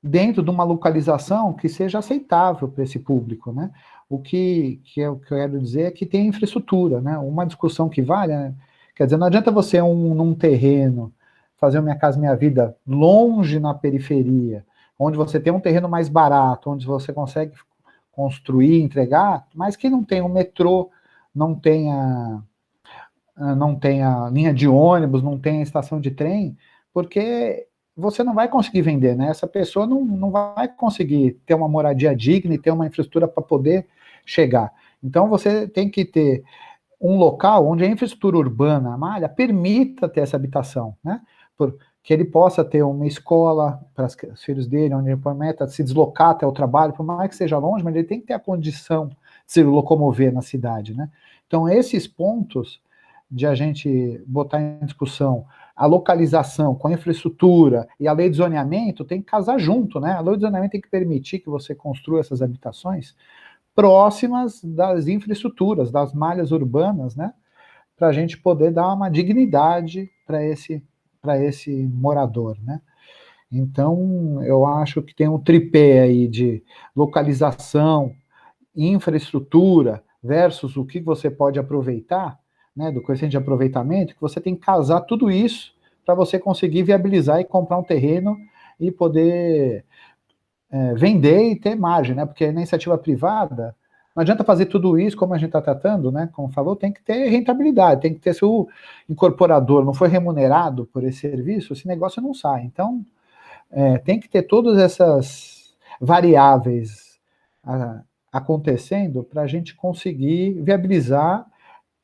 dentro de uma localização que seja aceitável para esse público, né? O que eu quero dizer é que tem infraestrutura, né? Uma discussão que vale, né? Quer dizer, não adianta você num terreno fazer o Minha Casa Minha Vida longe na periferia, onde você tem um terreno mais barato, onde você consegue construir, entregar, mas que não tem um metrô, não tenha linha de ônibus, não tenha estação de trem, porque você não vai conseguir vender, né? Essa pessoa não vai conseguir ter uma moradia digna e ter uma infraestrutura para poder chegar. Então você tem que ter um local onde a infraestrutura urbana, a malha, permita ter essa habitação, né? Que ele possa ter uma escola para os filhos dele, onde ele permita se deslocar até o trabalho, por mais que seja longe, mas ele tem que ter a condição de se locomover na cidade, né? Então esses pontos de a gente botar em discussão a localização com a infraestrutura e a lei de zoneamento tem que casar junto, né? A lei de zoneamento tem que permitir que você construa essas habitações próximas das infraestruturas, das malhas urbanas, né? Para a gente poder dar uma dignidade para esse morador, né? Então, eu acho que tem um tripé aí de localização, infraestrutura versus o que você pode aproveitar, né, do coeficiente de aproveitamento, que você tem que casar tudo isso para você conseguir viabilizar e comprar um terreno e poder vender e ter margem, né? Porque na iniciativa privada, não adianta fazer tudo isso como a gente está tratando, né? Como falou, tem que ter rentabilidade, tem que ter, se o incorporador não foi remunerado por esse serviço, esse negócio não sai. Então, tem que ter todas essas variáveis acontecendo para a gente conseguir viabilizar,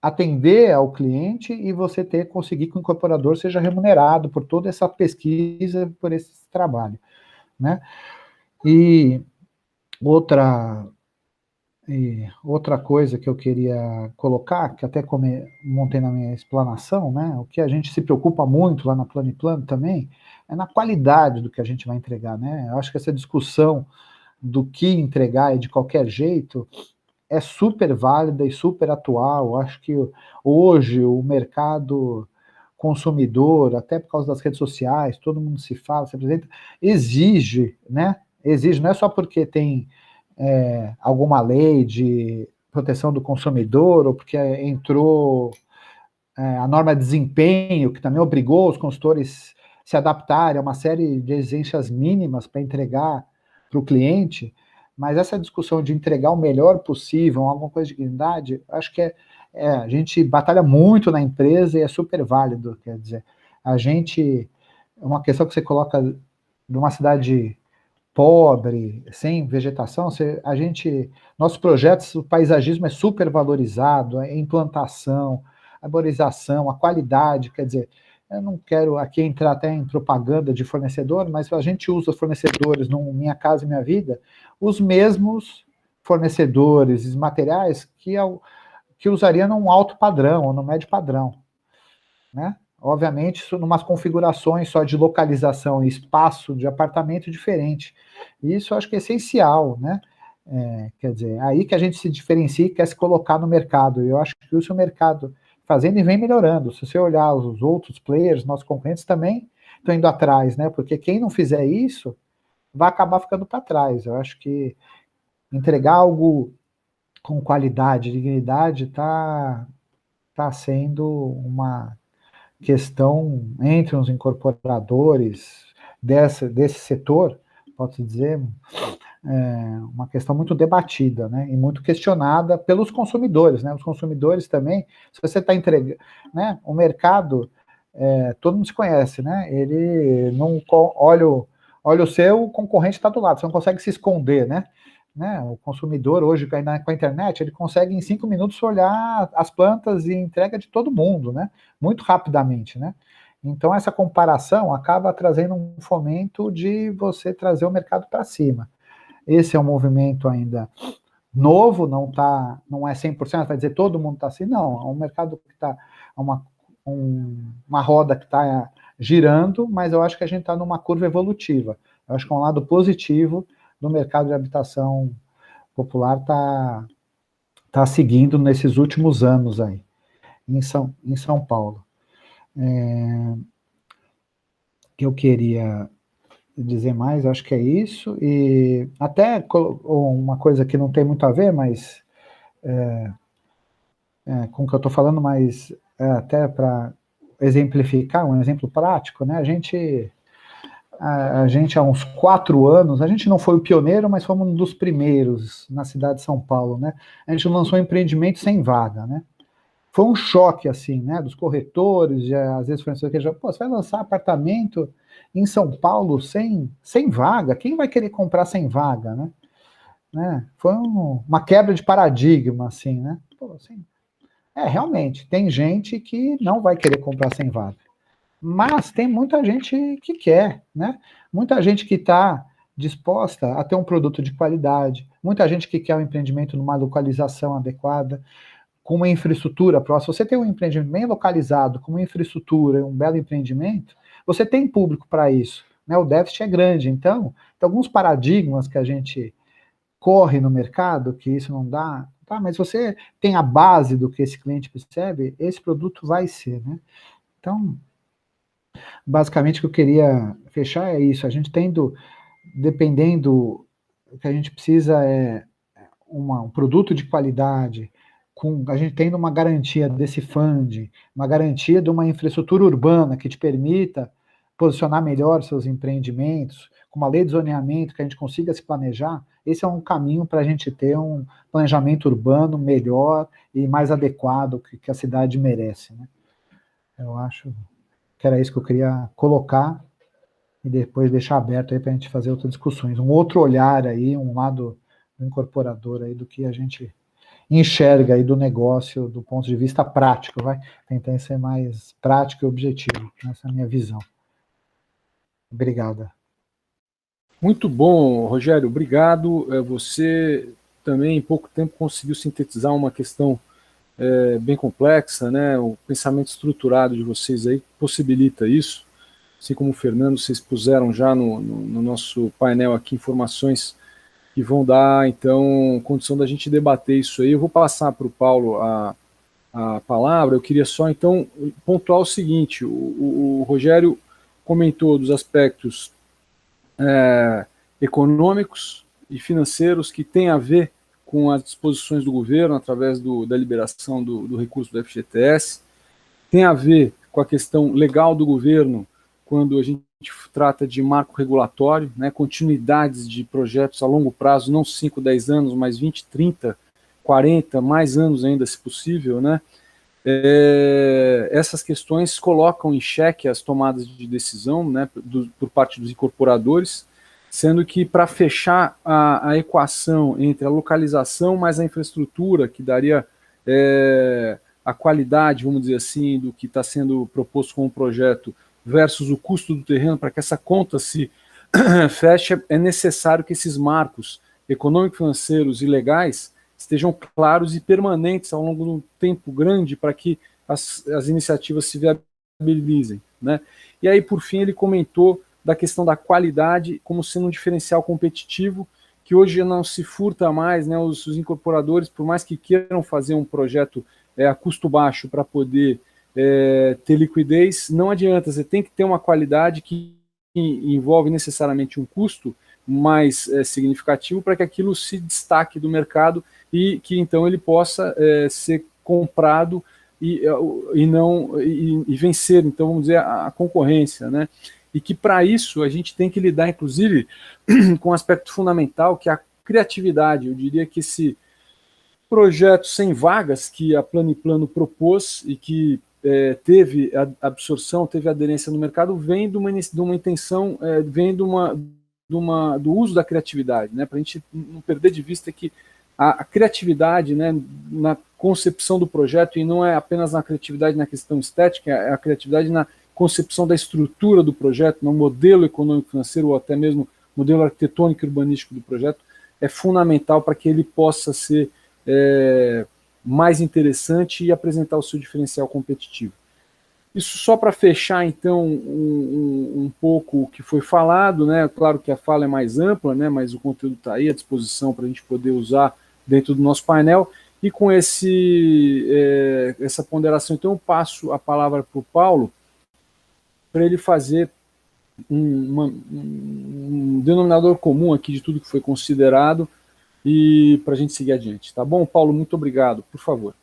atender ao cliente e você conseguir que o incorporador seja remunerado por toda essa pesquisa, por esse trabalho, né? E outra coisa que eu queria colocar, que até montei na minha explanação, né, o que a gente se preocupa muito lá na Plano e Plano também, é na qualidade do que a gente vai entregar, né? Eu acho que essa discussão do que entregar e de qualquer jeito é super válida e super atual. Eu acho que hoje o mercado consumidor, até por causa das redes sociais, todo mundo se fala, se apresenta, exige, né? Exige, não é só porque tem alguma lei de proteção do consumidor, ou porque entrou a norma de desempenho, que também obrigou os consultores se adaptarem a uma série de exigências mínimas para entregar para o cliente, mas essa discussão de entregar o melhor possível, alguma coisa de dignidade, acho que a gente batalha muito na empresa e é super válido, quer dizer, uma questão que você coloca de uma cidade pobre, sem vegetação, nossos projetos, o paisagismo é super valorizado, a implantação, a arborização, a qualidade, quer dizer, eu não quero aqui entrar até em propaganda de fornecedor, mas a gente usa fornecedores no Minha Casa e Minha Vida, os mesmos fornecedores e materiais que usaria num alto padrão ou no médio padrão, né? Obviamente, isso numas configurações só de localização e espaço de apartamento diferente. Isso eu acho que é essencial, né? Quer dizer, aí que a gente se diferencia e quer se colocar no mercado. Eu acho que isso o mercado fazendo e vem melhorando. Se você olhar os outros players, nossos concorrentes também estão indo atrás, né? Porque quem não fizer isso vai acabar ficando para trás. Eu acho que entregar algo com qualidade, dignidade, tá sendo uma questão entre os incorporadores desse setor, posso dizer, uma questão muito debatida, né, e muito questionada pelos consumidores, né, os consumidores também, se você está entregando, né, o mercado, todo mundo se conhece, né, ele não olha o seu, o concorrente está do lado, você não consegue se esconder, né, o consumidor hoje com a internet, ele consegue em 5 minutos olhar as plantas e entrega de todo mundo, né, muito rapidamente, né. Então essa comparação acaba trazendo um fomento de você trazer o mercado para cima. Esse é um movimento ainda novo, não é 100%, vai dizer todo mundo está assim, não, é um mercado que está, uma roda que está girando, mas eu acho que a gente está numa curva evolutiva. Eu acho que é um lado positivo do mercado de habitação popular está seguindo nesses últimos anos aí, em São Paulo. Que eu queria dizer mais, acho que é isso, e até uma coisa que não tem muito a ver, mas com o que eu estou falando, mas até para exemplificar, um exemplo prático, né, a gente há uns 4 anos, a gente não foi o pioneiro, mas fomos um dos primeiros na cidade de São Paulo, né, a gente lançou um empreendimento sem vaga, né, foi um choque, assim, né, dos corretores, às vezes fornecedores que já, pô, você vai lançar apartamento em São Paulo sem vaga, quem vai querer comprar sem vaga, né? Foi uma quebra de paradigma, assim, né? Pô, assim, realmente, tem gente que não vai querer comprar sem vaga, mas tem muita gente que quer, né? Muita gente que está disposta a ter um produto de qualidade, muita gente que quer um empreendimento numa localização adequada, com uma infraestrutura próxima. Você tem um empreendimento bem localizado, com uma infraestrutura, um belo empreendimento, você tem público para isso, né? O déficit é grande, então, tem alguns paradigmas que a gente corre no mercado, que isso não dá, tá? Mas você tem a base do que esse cliente percebe, esse produto vai ser, né? Então, basicamente o que eu queria fechar é isso, a gente dependendo, o que a gente precisa é um produto de qualidade, a gente tendo uma garantia desse fund, uma garantia de uma infraestrutura urbana que te permita posicionar melhor seus empreendimentos, com uma lei de zoneamento que a gente consiga se planejar, esse é um caminho para a gente ter um planejamento urbano melhor e mais adequado que a cidade merece, né? Eu acho que era isso que eu queria colocar e depois deixar aberto aí para a gente fazer outras discussões. Um outro olhar aí, um lado incorporador aí do que a gente enxerga aí do negócio do ponto de vista prático, vai tentar ser mais prático e objetivo, essa é a minha visão. Obrigada. Muito bom, Rogério, obrigado. Você também em pouco tempo conseguiu sintetizar uma questão bem complexa, né? O pensamento estruturado de vocês aí possibilita isso, assim como o Fernando, vocês puseram já no nosso painel aqui informações que vão dar, então, condição da gente debater isso aí. Eu vou passar para o Paulo a palavra. Eu queria só, então, pontuar o seguinte, o Rogério comentou dos aspectos econômicos e financeiros que têm a ver com as disposições do governo através da liberação do recurso do FGTS, tem a ver com a questão legal do governo quando a gente trata de marco regulatório, né, continuidades de projetos a longo prazo, não 5, 10 anos, mas 20, 30, 40, mais anos ainda, se possível, né? Essas questões colocam em xeque as tomadas de decisão, né, por parte dos incorporadores, sendo que para fechar a equação entre a localização mais a infraestrutura, que daria a qualidade, vamos dizer assim, do que está sendo proposto como projeto, versus o custo do terreno, para que essa conta se feche, é necessário que esses marcos econômico-financeiros e legais estejam claros e permanentes ao longo de um tempo grande para que as iniciativas se viabilizem, né? E aí, por fim, ele comentou da questão da qualidade como sendo um diferencial competitivo, que hoje não se furta mais, né? Os incorporadores, por mais que queiram fazer um projeto a custo baixo para poder ter liquidez, não adianta, você tem que ter uma qualidade que envolve necessariamente um custo mais significativo para que aquilo se destaque do mercado e que então ele possa ser comprado e vencer, então vamos dizer, a concorrência, né? E que para isso a gente tem que lidar, inclusive, com um aspecto fundamental, que é a criatividade. Eu diria que esse projeto sem vagas que a Plano & Plano propôs e que teve absorção, teve aderência no mercado, vem de uma intenção, vem do uso da criatividade, né? Para a gente não perder de vista que a criatividade, né, na concepção do projeto, e não é apenas na criatividade na questão estética, é a criatividade na concepção da estrutura do projeto, no modelo econômico-financeiro ou até mesmo modelo arquitetônico e urbanístico do projeto, é fundamental para que ele possa ser mais interessante e apresentar o seu diferencial competitivo. Isso só para fechar, então, um pouco o que foi falado, né? Claro que a fala é mais ampla, né? Mas o conteúdo está aí à disposição para a gente poder usar dentro do nosso painel. E com essa ponderação, então, eu passo a palavra para o Paulo, para ele fazer um denominador comum aqui de tudo que foi considerado e para a gente seguir adiante. Tá bom, Paulo? Muito obrigado. Por favor.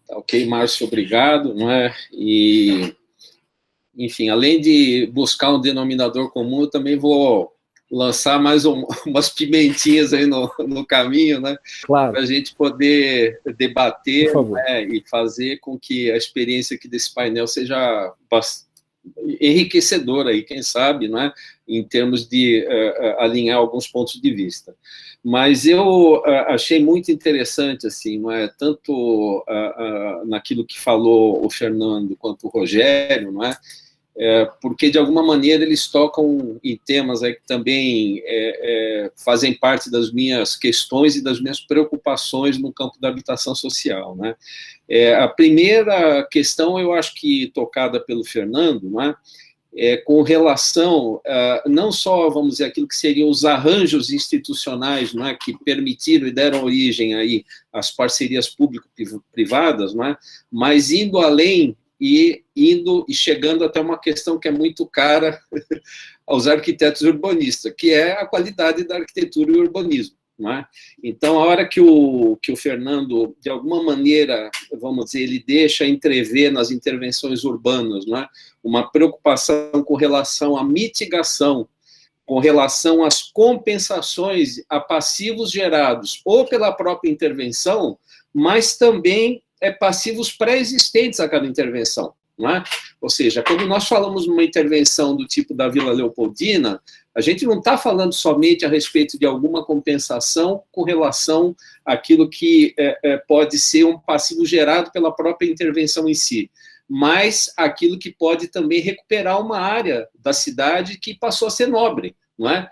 Ok, Márcio, obrigado, não é? E, enfim, além de buscar um denominador comum, eu também vou lançar mais umas pimentinhas aí no caminho, né? Claro. Para a gente poder debater, né? E fazer com que a experiência aqui desse painel seja enriquecedora aí, quem sabe, né? Em termos de alinhar alguns pontos de vista. Mas eu achei muito interessante, assim, não é? Tanto naquilo que falou o Fernando quanto o Rogério, não é? Porque, de alguma maneira, eles tocam em temas aí que também fazem parte das minhas questões e das minhas preocupações no campo da habitação social, né? A primeira questão, eu acho que tocada pelo Fernando, não é? Com relação, não só, vamos dizer, aquilo que seriam os arranjos institucionais, não é, que permitiram e deram origem aí às parcerias público-privadas, não é, mas indo além e chegando até uma questão que é muito cara aos arquitetos urbanistas, que é a qualidade da arquitetura e urbanismo. Não é? Então, a hora que o Fernando, de alguma maneira, vamos dizer, ele deixa entrever nas intervenções urbanas, não é? Uma preocupação com relação à mitigação, com relação às compensações a passivos gerados ou pela própria intervenção, mas também passivos pré-existentes a cada intervenção. Não é? Ou seja, quando nós falamos numa intervenção do tipo da Vila Leopoldina, a gente não está falando somente a respeito de alguma compensação com relação àquilo que pode ser um passivo gerado pela própria intervenção em si, mas aquilo que pode também recuperar uma área da cidade que passou a ser nobre, não é?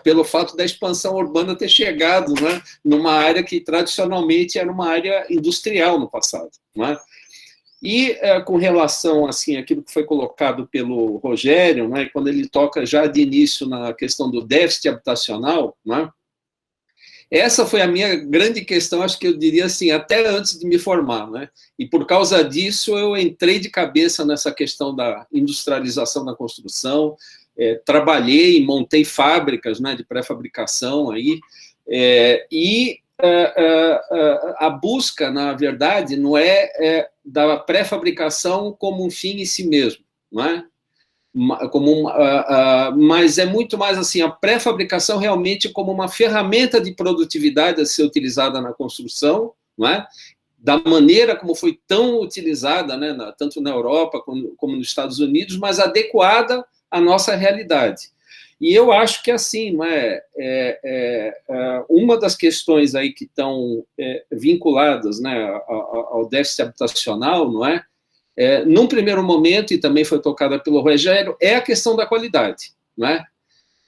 Pelo fato da expansão urbana ter chegado, né, numa área que tradicionalmente era uma área industrial no passado, não é? E com relação assim, àquilo que foi colocado pelo Rogério, né, quando ele toca já de início na questão do déficit habitacional, né, essa foi a minha grande questão, acho que eu diria assim, até antes de me formar, né, e por causa disso eu entrei de cabeça nessa questão da industrialização da construção, trabalhei, montei fábricas, né, de pré-fabricação aí, a busca, na verdade, não é da pré-fabricação como um fim em si mesmo, não é? mas é muito mais assim, a pré-fabricação realmente como uma ferramenta de produtividade a ser utilizada na construção, não é? Da maneira como foi tão utilizada, né, tanto na Europa como nos Estados Unidos, mas adequada à nossa realidade. E eu acho que assim, não é? Uma das questões aí que estão vinculadas, né, ao déficit habitacional, não é? Num primeiro momento, e também foi tocada pelo Rogério, é a questão da qualidade, não é?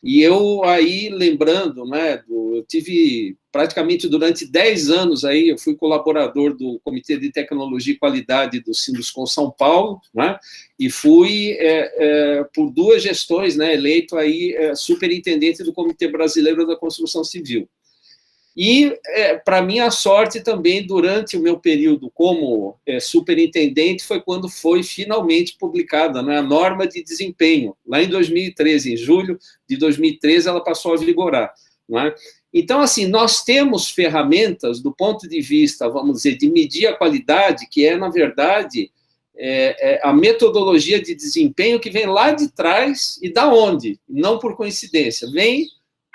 E eu aí, lembrando, né, eu tive praticamente durante 10 anos aí, eu fui colaborador do Comitê de Tecnologia e Qualidade do Sinduscon São Paulo, né, e fui, por 2 gestões, né, eleito aí superintendente do Comitê Brasileiro da Construção Civil. E, para minha sorte, também, durante o meu período como superintendente, foi quando foi finalmente publicada, né, a norma de desempenho, lá em 2013, em julho de 2013, ela passou a vigorar. Não é? Então, assim, nós temos ferramentas do ponto de vista, vamos dizer, de medir a qualidade, que é, na verdade, a metodologia de desempenho que vem lá de trás e da onde? Não por coincidência, vem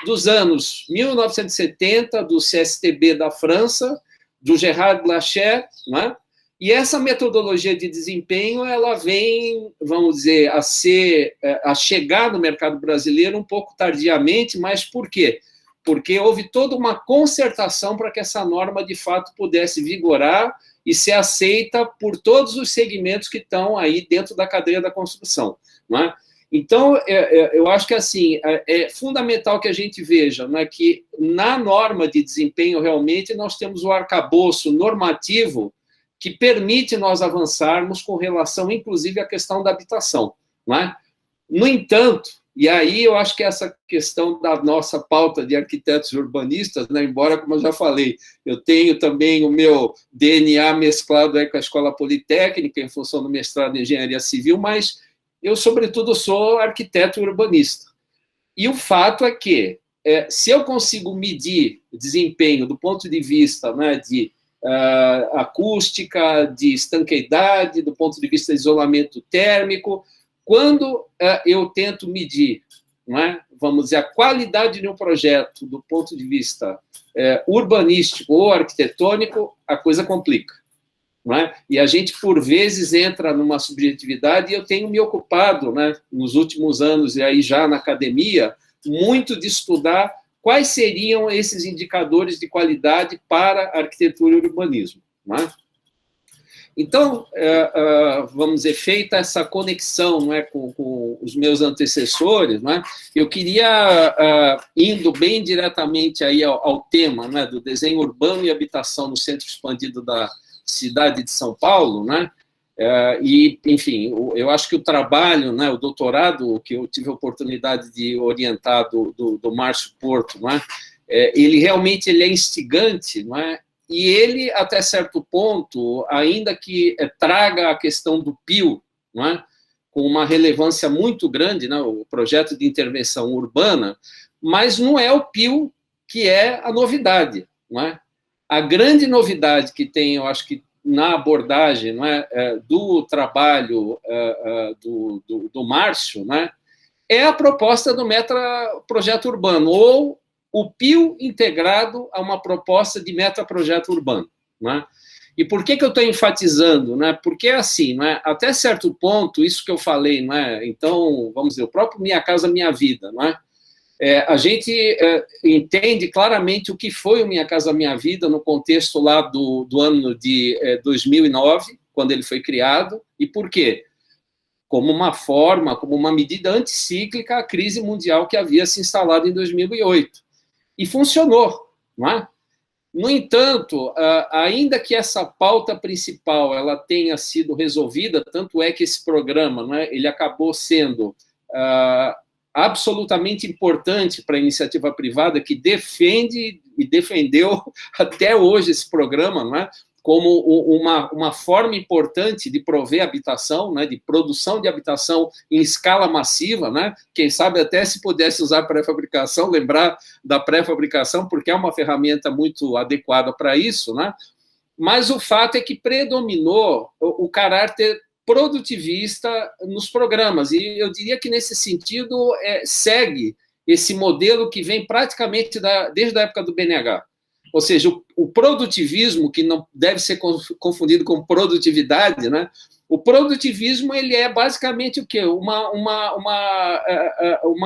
dos anos 1970, do CSTB da França, do Gerard Blacher, né? E essa metodologia de desempenho, ela vem, vamos dizer, a chegar no mercado brasileiro um pouco tardiamente, mas por quê? Porque houve toda uma concertação para que essa norma, de fato, pudesse vigorar e ser aceita por todos os segmentos que estão aí dentro da cadeia da construção, não é? Então, eu acho que assim, é fundamental que a gente veja, né, que na norma de desempenho, realmente, nós temos o arcabouço normativo que permite nós avançarmos com relação, inclusive, à questão da habitação. Não é? No entanto, e aí eu acho que essa questão da nossa pauta de arquitetos e urbanistas, né, embora, como eu já falei, eu tenho também o meu DNA mesclado aí com a Escola Politécnica, em função do mestrado em Engenharia Civil, mas eu, sobretudo, sou arquiteto urbanista. E o fato é que, se eu consigo medir desempenho do ponto de vista, né, de acústica, de estanqueidade, do ponto de vista de isolamento térmico, quando eu tento medir, não é, vamos dizer, a qualidade de um projeto do ponto de vista urbanístico ou arquitetônico, a coisa complica. Não é? E a gente, por vezes, entra numa subjetividade, e eu tenho me ocupado, né, nos últimos anos, e aí já na academia, muito de estudar quais seriam esses indicadores de qualidade para arquitetura e urbanismo. Não é? Então, vamos dizer, feita essa conexão, não é, com os meus antecessores, não é, eu queria, indo bem diretamente aí ao tema, não é, do desenho urbano e habitação no centro expandido da cidade de São Paulo, né? E, enfim, eu acho que o trabalho, né, o doutorado que eu tive a oportunidade de orientar do Márcio Porto, não é? Ele realmente é instigante, não é? E ele, até certo ponto, ainda que traga a questão do PIO, não é? Com uma relevância muito grande, né, o projeto de intervenção urbana, mas não é o PIO que é a novidade, não é? A grande novidade que tem, eu acho que na abordagem, não é, do trabalho do Márcio, né, é a proposta do metaprojeto urbano, ou o PIO integrado a uma proposta de metaprojeto urbano. Não é? E por que eu estou enfatizando? Né? Porque, assim, não é, até certo ponto, isso que eu falei, não é, então, vamos dizer, o próprio Minha Casa Minha Vida, não é? A gente entende claramente o que foi o Minha Casa Minha Vida no contexto lá do ano de 2009, quando ele foi criado, e por quê? Como uma forma, como uma medida anticíclica à crise mundial que havia se instalado em 2008. E funcionou, não é? No entanto, ainda que essa pauta principal ela tenha sido resolvida, tanto é que esse programa, não é, ele acabou sendo absolutamente importante para a iniciativa privada, que defende e defendeu até hoje esse programa, não é? Como uma forma importante de prover habitação, né? De produção de habitação em escala massiva, né? Quem sabe até se pudesse usar pré-fabricação, lembrar da pré-fabricação, porque é uma ferramenta muito adequada para isso, né? Mas o fato é que predominou o caráter produtivista nos programas. E eu diria que, nesse sentido, segue esse modelo que vem praticamente desde a época do BNH. Ou seja, o produtivismo, que não deve ser confundido com produtividade, né? O produtivismo, ele é basicamente o quê? Uma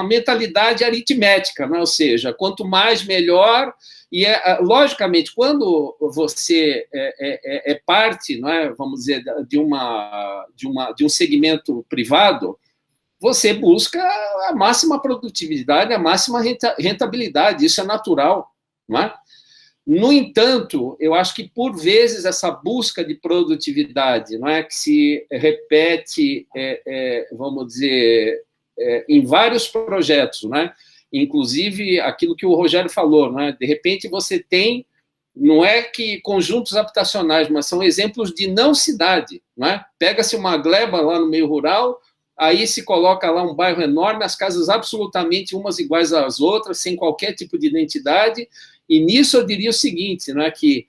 mentalidade aritmética, né? Ou seja, quanto mais, melhor. E, logicamente, quando você é parte, não é, vamos dizer, de um segmento privado, você busca a máxima produtividade, a máxima rentabilidade. Isso é natural, não é? No entanto, eu acho que, por vezes, essa busca de produtividade, não é, que se repete, vamos dizer, em vários projetos, não é? Inclusive aquilo que o Rogério falou, não é? De repente você tem, não é que conjuntos habitacionais, mas são exemplos de não cidade, não é? Pega-se uma gleba lá no meio rural, aí se coloca lá um bairro enorme, as casas absolutamente umas iguais às outras, sem qualquer tipo de identidade. E nisso eu diria o seguinte, não é, que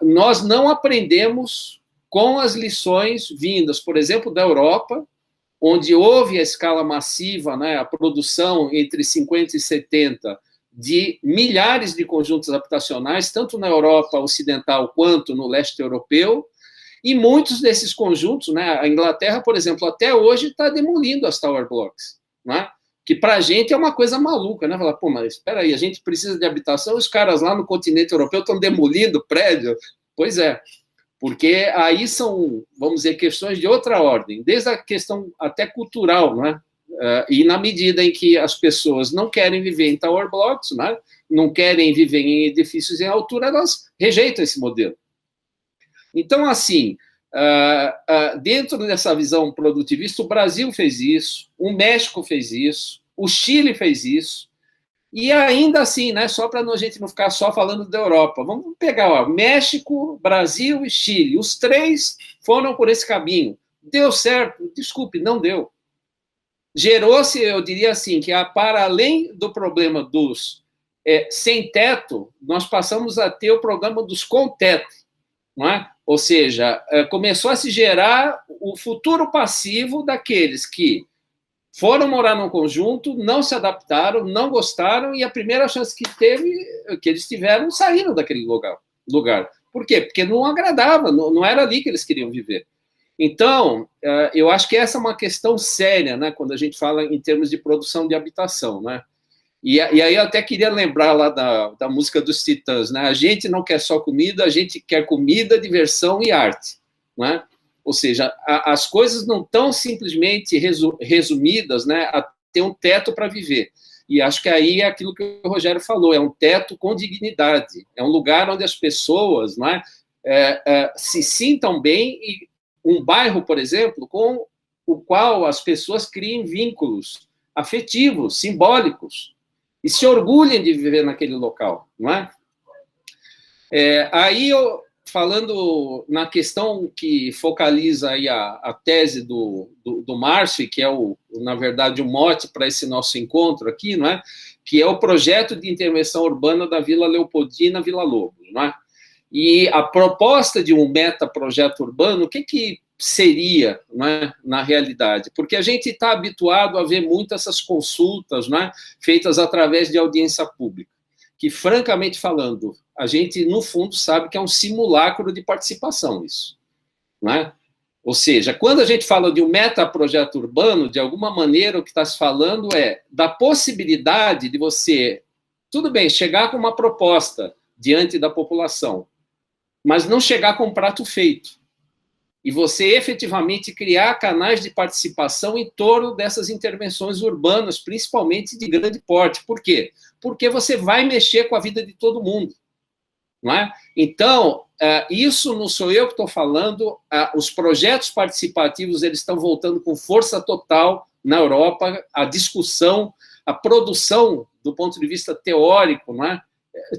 nós não aprendemos com as lições vindas, por exemplo, da Europa, onde houve a escala massiva, né, a produção entre 50 e 70 de milhares de conjuntos habitacionais, tanto na Europa Ocidental quanto no leste europeu, e muitos desses conjuntos, né, a Inglaterra, por exemplo, até hoje está demolindo as tower blocks, né? Que para a gente é uma coisa maluca, né? Falar, pô, mas espera aí, a gente precisa de habitação, os caras lá no continente europeu estão demolindo prédio. Pois é, porque aí são, vamos dizer, questões de outra ordem, desde a questão até cultural, né? E na medida em que as pessoas não querem viver em tower blocks, né? Não querem viver em edifícios em altura, elas rejeitam esse modelo. Então, assim, dentro dessa visão produtivista, o Brasil fez isso, o México fez isso, o Chile fez isso, e ainda assim, né, só para a gente não ficar só falando da Europa, vamos pegar, ó, México, Brasil e Chile, os três foram por esse caminho. Deu certo? Desculpe, não deu. Gerou-se, eu diria assim, que para além do problema dos sem teto, nós passamos a ter o problema dos com teto, não é? Ou seja, começou a se gerar o futuro passivo daqueles que foram morar num conjunto, não se adaptaram, não gostaram, e a primeira chance que eles tiveram, saíram daquele lugar. Por quê? Porque não agradava, não era ali que eles queriam viver. Então, eu acho que essa é uma questão séria, né, quando a gente fala em termos de produção de habitação, né? E aí eu até queria lembrar lá da música dos Titãs, né? A gente não quer só comida, a gente quer comida, diversão e arte, né? Ou seja, as coisas não estão simplesmente resumidas, né, a ter um teto para viver. E acho que aí é aquilo que o Rogério falou, é um teto com dignidade, é um lugar onde as pessoas, não é, se sintam bem, e um bairro, por exemplo, com o qual as pessoas criem vínculos afetivos, simbólicos, e se orgulhem de viver naquele local, não é? Aí, falando na questão que focaliza aí a tese do Márcio, que é, na verdade, o mote para esse nosso encontro aqui, não é? Que é o projeto de intervenção urbana da Vila Leopoldina, Vila Lobos, não é? E a proposta de um metaprojeto urbano, o que seria, né, na realidade? Porque a gente está habituado a ver muito essas consultas, né, feitas através de audiência pública, que, francamente falando, a gente, no fundo, sabe que é um simulacro de participação isso, né? Ou seja, quando a gente fala de um metaprojeto urbano, de alguma maneira o que está se falando é da possibilidade de você, tudo bem, chegar com uma proposta diante da população, mas não chegar com um prato feito. E você efetivamente criar canais de participação em torno dessas intervenções urbanas, principalmente de grande porte. Por quê? Porque você vai mexer com a vida de todo mundo, não é? Então, isso não sou eu que estou falando, os projetos participativos eles estão voltando com força total na Europa, a discussão, a produção, do ponto de vista teórico, não é?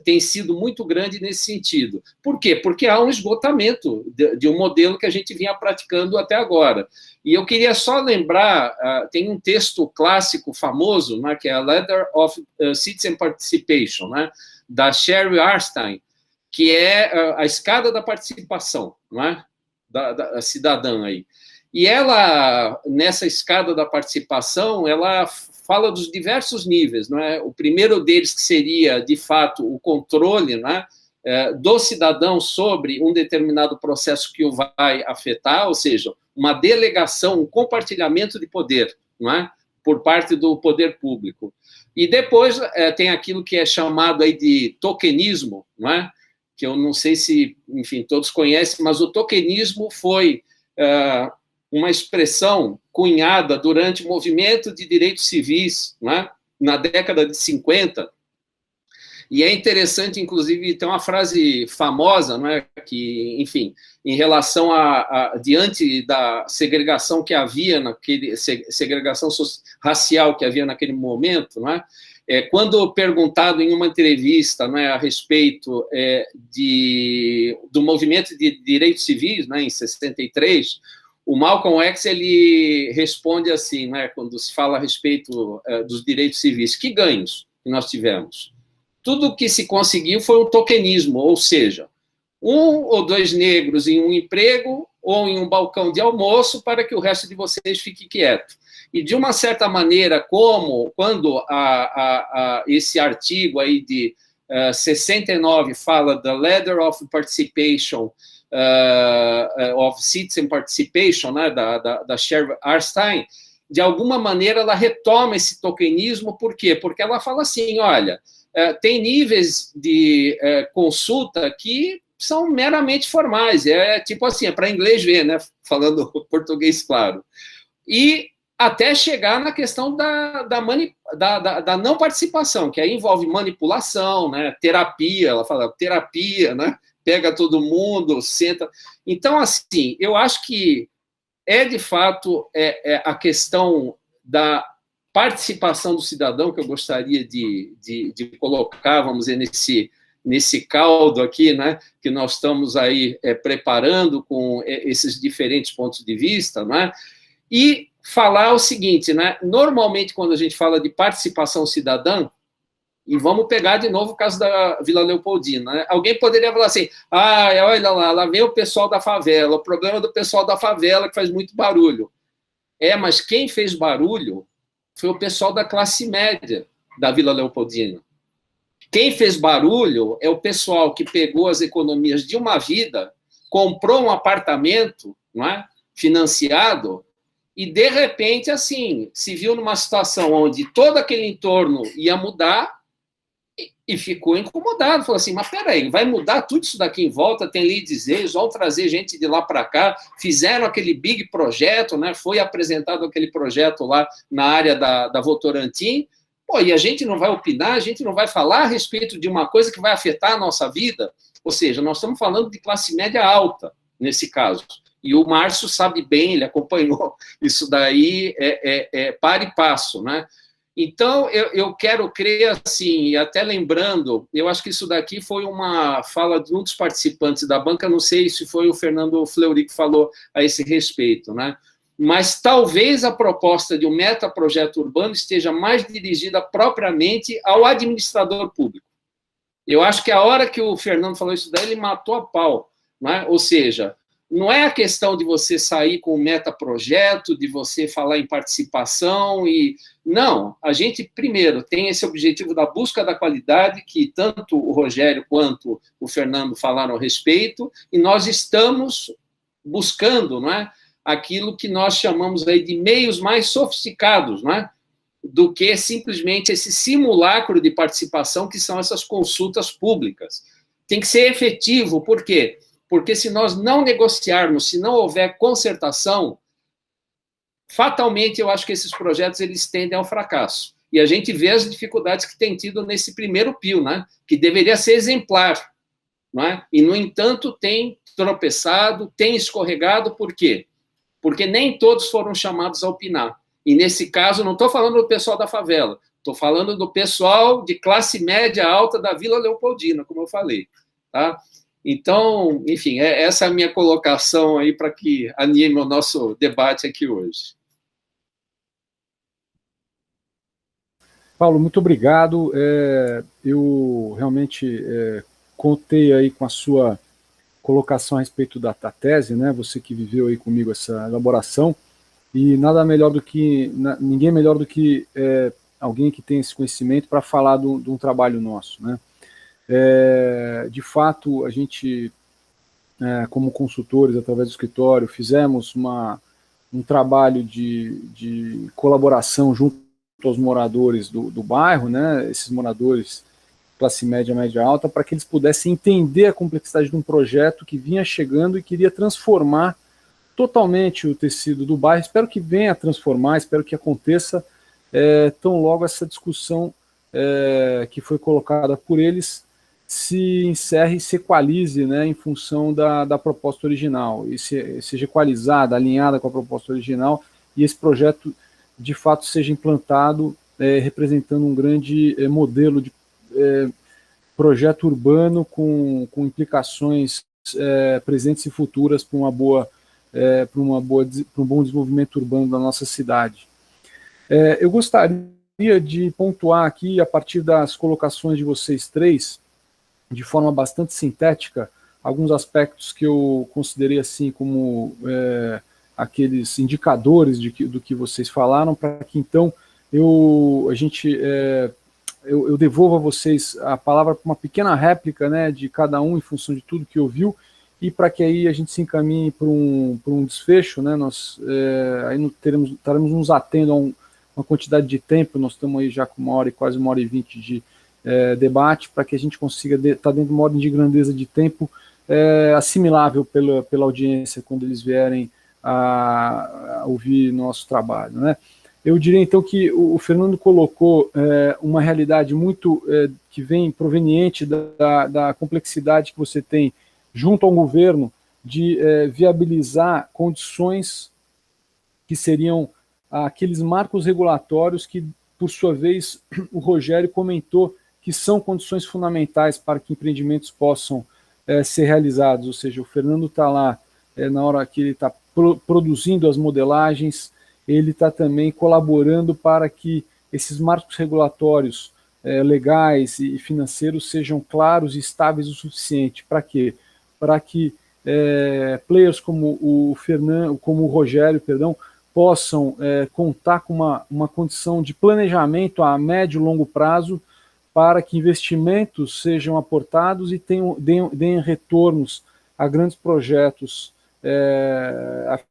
Tem sido muito grande nesse sentido. Por quê? Porque há um esgotamento de um modelo que a gente vinha praticando até agora. E eu queria só lembrar, tem um texto clássico famoso, né, que é a Ladder of Citizen Participation, né, da Sherry Arstein, que é a escada da participação, não é? Da cidadã aí. E ela, nessa escada da participação, ela fala dos diversos níveis, não é? O primeiro deles que seria, de fato, o controle, não é? Do cidadão sobre um determinado processo que o vai afetar, ou seja, uma delegação, um compartilhamento de poder, não é? Por parte do poder público. E depois tem aquilo que é chamado aí de tokenismo, não é? Que eu não sei se, enfim, todos conhecem, mas o tokenismo foi uma expressão cunhada durante o movimento de direitos civis, não é? Na década de 50. E é interessante, inclusive, tem uma frase famosa, não é? Que, enfim, em relação diante da segregação que havia segregação racial que havia naquele momento, não é? Quando perguntado em uma entrevista, não é, a respeito do movimento de direitos civis, né, em 63, o Malcolm X ele responde assim, né, quando se fala a respeito dos direitos civis: que ganhos que nós tivemos? Tudo o que se conseguiu foi um tokenismo, ou seja, 1 ou 2 negros em um emprego ou em um balcão de almoço para que o resto de vocês fique quieto. E, de uma certa maneira, quando esse artigo aí de 69 fala da Ladder of Participation, of Citizen Participation, né, da Sheryl Arstein, de alguma maneira ela retoma esse tokenismo. Por quê? Porque ela fala assim, olha, tem níveis de consulta que são meramente formais, tipo assim, é para inglês ver, né, falando português claro. E até chegar na questão da não participação, que aí envolve manipulação, né, terapia, ela fala terapia, né, pega todo mundo, senta. Então, assim, eu acho que de fato, a questão da participação do cidadão que eu gostaria de colocar, vamos dizer, nesse caldo aqui, né, que nós estamos aí preparando com esses diferentes pontos de vista, né, e falar o seguinte, né, normalmente quando a gente fala de participação cidadã, e vamos pegar de novo o caso da Vila Leopoldina, né? Alguém poderia falar assim, olha lá vem o pessoal da favela, o problema do pessoal da favela que faz muito barulho. Mas quem fez barulho foi o pessoal da classe média da Vila Leopoldina. Quem fez barulho é o pessoal que pegou as economias de uma vida, comprou um apartamento, não é, financiado, e, de repente, assim, se viu numa situação onde todo aquele entorno ia mudar e ficou incomodado. Falou assim, mas peraí, vai mudar tudo isso daqui em volta? Tem leads, eles vão trazer gente de lá para cá, fizeram aquele big projeto, né? Foi apresentado aquele projeto lá na área da Votorantim, e a gente não vai opinar, a gente não vai falar a respeito de uma coisa que vai afetar a nossa vida? Ou seja, nós estamos falando de classe média alta, nesse caso. E o Márcio sabe bem, ele acompanhou isso daí para e passo, né? Então, eu quero crer assim, e até lembrando, eu acho que isso daqui foi uma fala de um dos participantes da banca, não sei se foi o Fernando Fleury que falou a esse respeito, né? Mas talvez a proposta de um metaprojeto urbano esteja mais dirigida propriamente ao administrador público. Eu acho que a hora que o Fernando falou isso daí, ele matou a pau, né? Ou seja, não é a questão de você sair com um metaprojeto, de você falar em participação e... Não, a gente, primeiro, tem esse objetivo da busca da qualidade, que tanto o Rogério quanto o Fernando falaram a respeito, e nós estamos buscando, não é, aquilo que nós chamamos aí de meios mais sofisticados, não é, do que simplesmente esse simulacro de participação que são essas consultas públicas. Tem que ser efetivo, por quê? Porque se nós não negociarmos, se não houver concertação, fatalmente eu acho que esses projetos eles tendem ao fracasso. E a gente vê as dificuldades que tem tido nesse primeiro PIO, né? Que deveria ser exemplar, não é? E, no entanto, tem tropeçado, tem escorregado, por quê? Porque nem todos foram chamados a opinar. E, nesse caso, não estou falando do pessoal da favela, estou falando do pessoal de classe média alta da Vila Leopoldina, como eu falei, tá? Então, enfim, essa é a minha colocação aí para que anime o nosso debate aqui hoje. Paulo, muito obrigado. Eu realmente contei aí com colocação a respeito da tese, né? Você que viveu aí comigo essa elaboração, e nada melhor do que, ninguém melhor do que alguém que tem esse conhecimento para falar de um trabalho nosso, né? De fato, a gente, como consultores, através do escritório, fizemos um trabalho de colaboração junto aos moradores do bairro, né? Esses moradores classe média, média alta, para que eles pudessem entender a complexidade de um projeto que vinha chegando e queria transformar totalmente o tecido do bairro. Espero que venha a transformar, espero que aconteça tão logo essa discussão que foi colocada por eles se encerre e se equalize, né, em função da proposta original, e seja equalizada, alinhada com a proposta original, e esse projeto, de fato, seja implantado, representando um grande modelo de projeto urbano com implicações presentes e futuras para um bom desenvolvimento urbano da nossa cidade. Eu gostaria de pontuar aqui, a partir das colocações de vocês três, de forma bastante sintética, alguns aspectos que eu considerei assim como aqueles indicadores do que vocês falaram, para que então eu devolvo a vocês a palavra para uma pequena réplica, né, de cada um em função de tudo que ouviu, e para que aí a gente se encaminhe para um desfecho, né? Nós aí estaremos nos atendo a uma quantidade de tempo, nós estamos aí já com 1 hora e quase 1h20 de debate, para que a gente consiga estar dentro de uma ordem de grandeza de tempo assimilável pela audiência quando eles vierem a ouvir nosso trabalho, né? Eu diria então que o Fernando colocou uma realidade muito que vem proveniente da complexidade que você tem junto ao governo de viabilizar condições que seriam aqueles marcos regulatórios que, por sua vez, o Rogério comentou que são condições fundamentais para que empreendimentos possam ser realizados, ou seja, o Fernando está lá na hora que ele está produzindo as modelagens, ele está também colaborando para que esses marcos regulatórios legais e financeiros sejam claros e estáveis o suficiente. Para quê? Para que players como o Rogério, possam contar com uma condição de planejamento a médio e longo prazo para que investimentos sejam aportados e deem retornos a grandes projetos.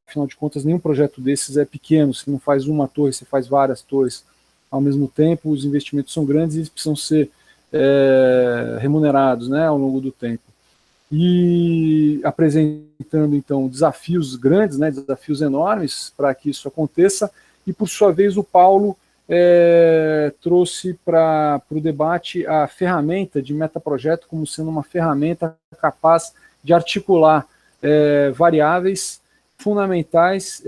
Afinal de contas, nenhum projeto desses é pequeno. Você não faz uma torre, você faz várias torres ao mesmo tempo. Os investimentos são grandes e eles precisam ser remunerados, né, ao longo do tempo. E apresentando então desafios grandes, né, desafios enormes para que isso aconteça. E por sua vez o Paulo trouxe para o debate a ferramenta de metaprojeto como sendo uma ferramenta capaz de articular variáveis fundamentais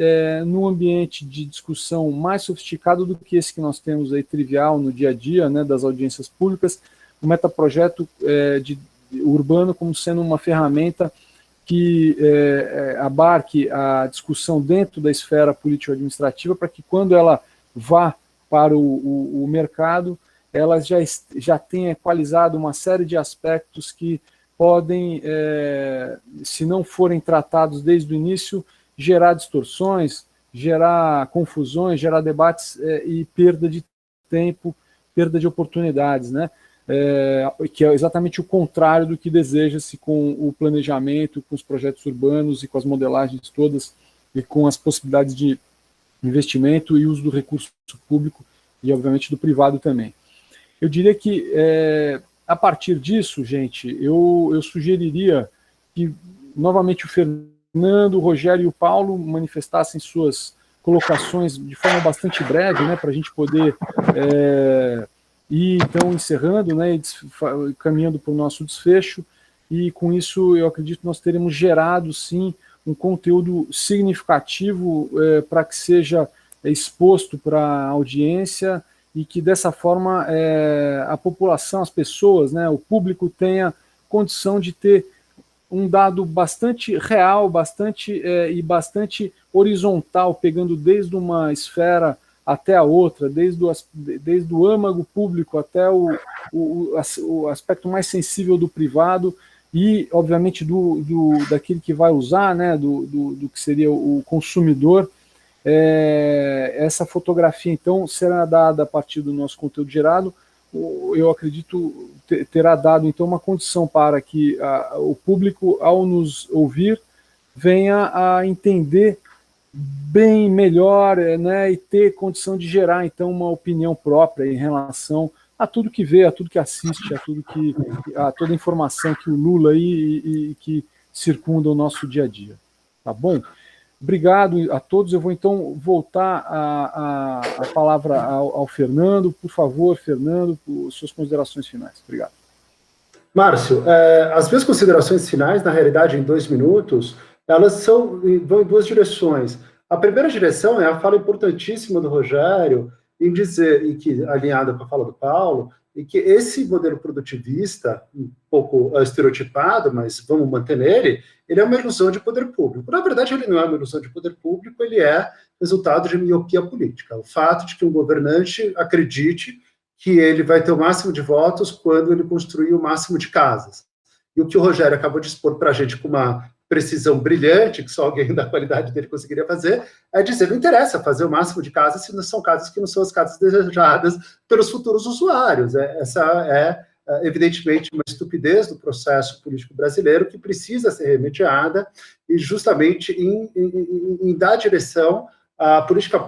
no ambiente de discussão mais sofisticado do que esse que nós temos aí trivial no dia a dia, né, das audiências públicas. O metaprojeto urbano como sendo uma ferramenta que abarque a discussão dentro da esfera político-administrativa, para que quando ela vá para o mercado, ela já tenha equalizado uma série de aspectos que podem, se não forem tratados desde o início, gerar distorções, gerar confusões, gerar debates e perda de tempo, perda de oportunidades, né? Que é exatamente o contrário do que deseja-se com o planejamento, com os projetos urbanos e com as modelagens todas, e com as possibilidades de investimento e uso do recurso público e, obviamente, do privado também. Eu diria que, a partir disso, gente, eu sugeriria que, novamente, o Fernando, o Rogério e o Paulo manifestassem suas colocações de forma bastante breve, né, para a gente poder ir, então, encerrando, né, e caminhando para o nosso desfecho, e com isso eu acredito que nós teremos gerado, sim, um conteúdo significativo para que seja exposto para a audiência e que dessa forma a população, as pessoas, né, o público tenha condição de ter um dado bastante real, bastante horizontal, pegando desde uma esfera até a outra, desde o âmago público até o aspecto mais sensível do privado, e, obviamente, daquele que vai usar, né, do que seria o consumidor. Essa fotografia, então, será dada a partir do nosso conteúdo gerado. Eu acredito terá dado, então, uma condição para que o público, ao nos ouvir, venha a entender bem melhor, né, e ter condição de gerar, então, uma opinião própria em relação a tudo que vê, a tudo que assiste, a toda a informação que o Lula e que circunda o nosso dia a dia. Tá bom? Obrigado a todos. Eu vou, então, voltar a palavra ao Fernando. Por favor, Fernando, por suas considerações finais. Obrigado. Márcio, as minhas considerações finais, na realidade, em 2 minutos, elas vão em 2 direções. A primeira direção é a fala importantíssima do Rogério, em dizer, e que alinhada com a fala do Paulo, e que esse modelo produtivista, um pouco estereotipado, mas vamos manter nele, ele é uma ilusão de poder público. Na verdade, ele não é uma ilusão de poder público, ele é resultado de miopia política. O fato de que um governante acredite que ele vai ter o máximo de votos quando ele construir o máximo de casas. E o que o Rogério acabou de expor para a gente com uma precisão brilhante, que só alguém da qualidade dele conseguiria fazer, é dizer, não interessa fazer o máximo de casas se não são casas que não são as casas desejadas pelos futuros usuários. Essa é, evidentemente, uma estupidez do processo político brasileiro que precisa ser remediada e justamente em dar direção a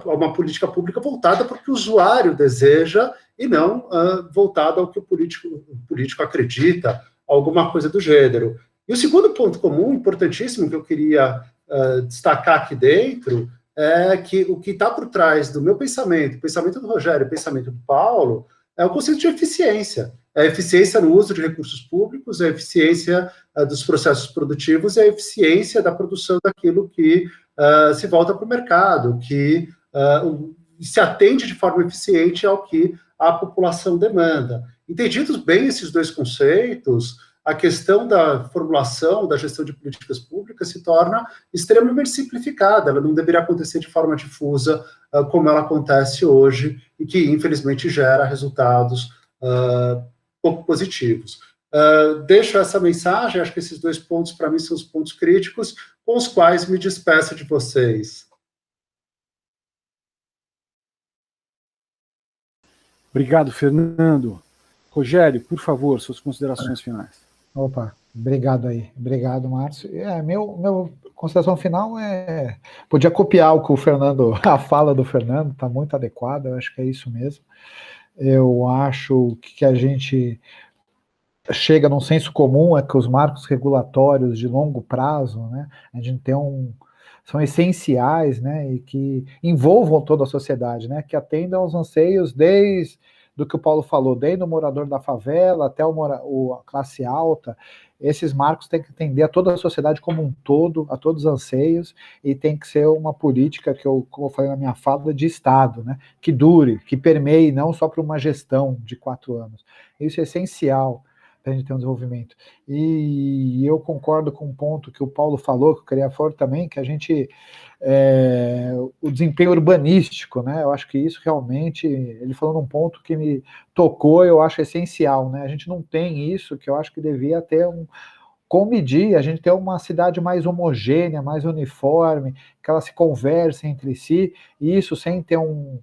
uma política pública voltada para o que o usuário deseja e não voltada ao que o político acredita, alguma coisa do gênero. E o segundo ponto comum, importantíssimo, que eu queria destacar aqui dentro, é que o que está por trás do meu pensamento, o pensamento do Rogério, o pensamento do Paulo, é o conceito de eficiência. É a eficiência no uso de recursos públicos, a eficiência dos processos produtivos e a eficiência da produção daquilo que se volta para o mercado, que se atende de forma eficiente ao que a população demanda. Entendidos bem esses 2 conceitos, a questão da formulação, da gestão de políticas públicas se torna extremamente simplificada, ela não deveria acontecer de forma difusa, como ela acontece hoje, e que, infelizmente, gera resultados pouco positivos. Deixo essa mensagem, acho que esses 2 pontos, para mim, são os pontos críticos, com os quais me despeço de vocês. Obrigado, Fernando. Rogério, por favor, suas considerações finais. Opa, obrigado aí. Obrigado, Márcio. Meu consideração final podia copiar o que o Fernando, a fala do Fernando, está muito adequada, eu acho que é isso mesmo. Eu acho que a gente chega num senso comum, é que os marcos regulatórios de longo prazo, né, a gente tem são essenciais, né, e que envolvam toda a sociedade, né, que atendam aos anseios desde do que o Paulo falou, desde o morador da favela até a classe alta. Esses marcos têm que atender a toda a sociedade como um todo, a todos os anseios, e tem que ser uma política que como eu falei na minha fala, de Estado, né, que dure, que permeie, não só para uma gestão de 4 anos. Isso é essencial para a gente ter um desenvolvimento. E eu concordo com um ponto que o Paulo falou, que eu queria falar também, que a gente, o desempenho urbanístico, né, eu acho que isso realmente, ele falou num ponto que me tocou, eu acho essencial, né, a gente não tem isso, que eu acho que devia ter como medir, a gente ter uma cidade mais homogênea, mais uniforme, que ela se converse entre si, e isso sem ter um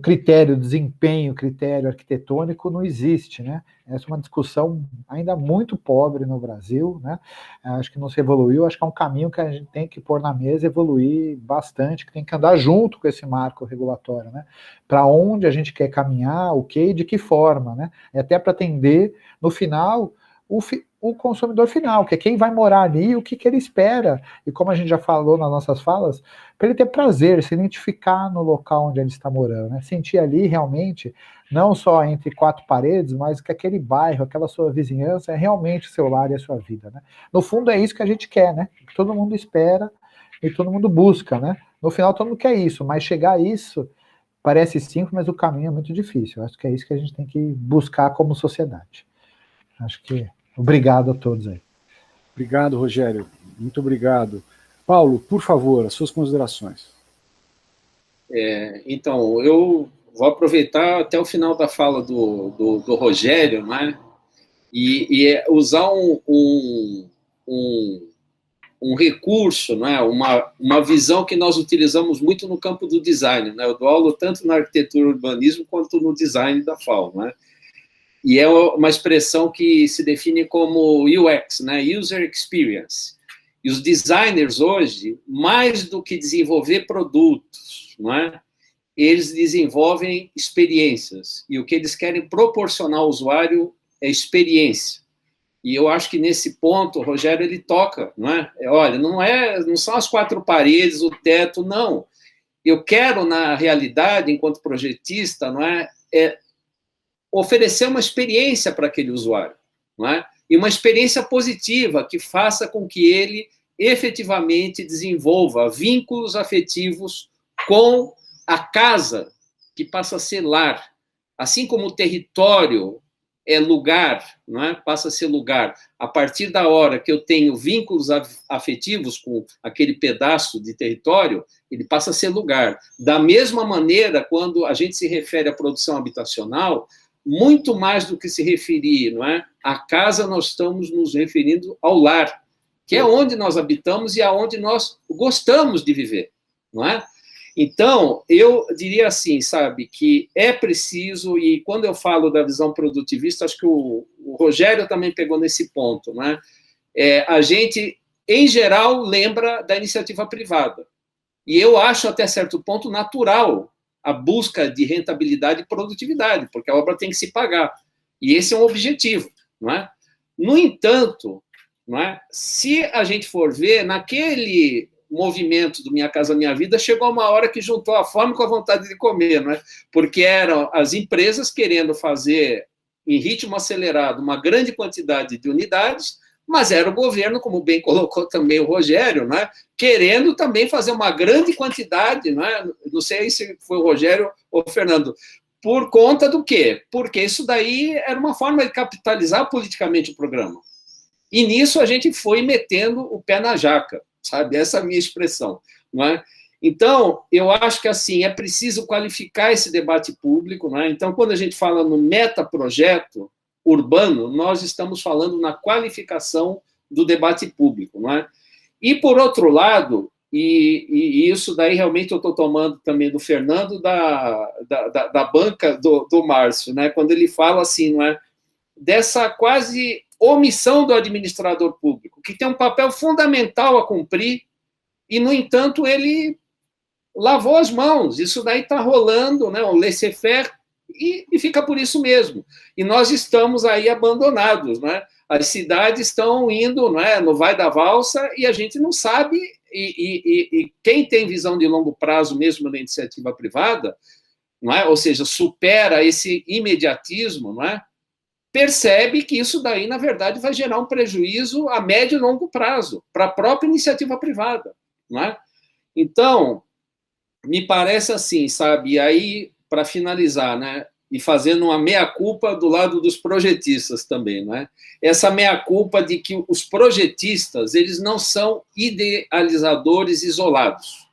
critério de desempenho, critério arquitetônico, não existe, né? Essa é uma discussão ainda muito pobre no Brasil, né? Acho que não se evoluiu, acho que é um caminho que a gente tem que pôr na mesa, evoluir bastante, que tem que andar junto com esse marco regulatório, né? Para onde a gente quer caminhar, o que e de que forma, né? E até para atender, no final, o consumidor final, que é quem vai morar ali, o que ele espera, e como a gente já falou nas nossas falas, para ele ter prazer, se identificar no local onde ele está morando, né? Sentir ali realmente, não só entre 4 paredes, mas que aquele bairro, aquela sua vizinhança é realmente o seu lar e a sua vida, né? No fundo é isso que a gente quer, né? Que todo mundo espera e todo mundo busca, né? No final todo mundo quer isso, mas chegar a isso parece simples, mas o caminho é muito difícil. Acho que é isso que a gente tem que buscar como sociedade. Acho que obrigado a todos aí. Obrigado, Rogério. Muito obrigado. Paulo, por favor, as suas considerações. Então, eu vou aproveitar até o final da fala do Rogério, né? E usar um recurso, né, uma visão que nós utilizamos muito no campo do design, né? Eu dou aula tanto na arquitetura e urbanismo quanto no design da FAO, né? E é uma expressão que se define como UX, né? User Experience. E os designers hoje, mais do que desenvolver produtos, não é? Eles desenvolvem experiências. E o que eles querem proporcionar ao usuário é experiência. E eu acho que nesse ponto o Rogério ele toca, não é? Olha, não são as quatro paredes, o teto, não. Eu quero na realidade, enquanto projetista, não é oferecer uma experiência para aquele usuário, não é? E uma experiência positiva que faça com que ele efetivamente desenvolva vínculos afetivos com a casa, que passa a ser lar. Assim como o território é lugar, não é? Passa a ser lugar. A partir da hora que eu tenho vínculos afetivos com aquele pedaço de território, ele passa a ser lugar. Da mesma maneira, quando a gente se refere à produção habitacional, muito mais do que se referir, não é? À casa, nós estamos nos referindo ao lar, que é onde nós habitamos e aonde nós gostamos de viver, não é? Então, eu diria assim, sabe, que é preciso, e quando eu falo da visão produtivista, acho que o Rogério também pegou nesse ponto, né? A gente, em geral, lembra da iniciativa privada. E eu acho, até certo ponto, natural a busca de rentabilidade e produtividade, porque a obra tem que se pagar. E esse é um objetivo, não é? No entanto, não é? Se a gente for ver, naquele movimento do Minha Casa Minha Vida, chegou uma hora que juntou a fome com a vontade de comer, não é? Porque eram as empresas querendo fazer, em ritmo acelerado, uma grande quantidade de unidades, mas era o governo, como bem colocou também o Rogério, não é? Querendo também fazer uma grande quantidade, não é? Não sei se foi o Rogério ou o Fernando, por conta do quê? Porque isso daí era uma forma de capitalizar politicamente o programa. E nisso a gente foi metendo o pé na jaca, sabe? Essa é a minha expressão, não é? Então, eu acho que, assim, é preciso qualificar esse debate público, não é? Então, quando a gente fala no metaprojeto urbano, nós estamos falando na qualificação do debate público, não é? E, por outro lado, e isso daí realmente eu estou tomando também do Fernando, da banca do Márcio, né? Quando ele fala assim, não é? Dessa quase omissão do administrador público, que tem um papel fundamental a cumprir, e, no entanto, ele lavou as mãos. Isso daí está rolando, né? O laissez-faire, e fica por isso mesmo. E nós estamos aí abandonados, né? As cidades estão indo, né, no vai da valsa, e a gente não sabe, e quem tem visão de longo prazo mesmo na iniciativa privada, não é? Ou seja, supera esse imediatismo, não é? Percebe que isso daí, na verdade, vai gerar um prejuízo a médio e longo prazo para a própria iniciativa privada, não é? Então, me parece assim, sabe? E aí, para finalizar, né? E fazendo uma meia-culpa do lado dos projetistas também, não é? Essa meia-culpa de que os projetistas, eles não são idealizadores isolados.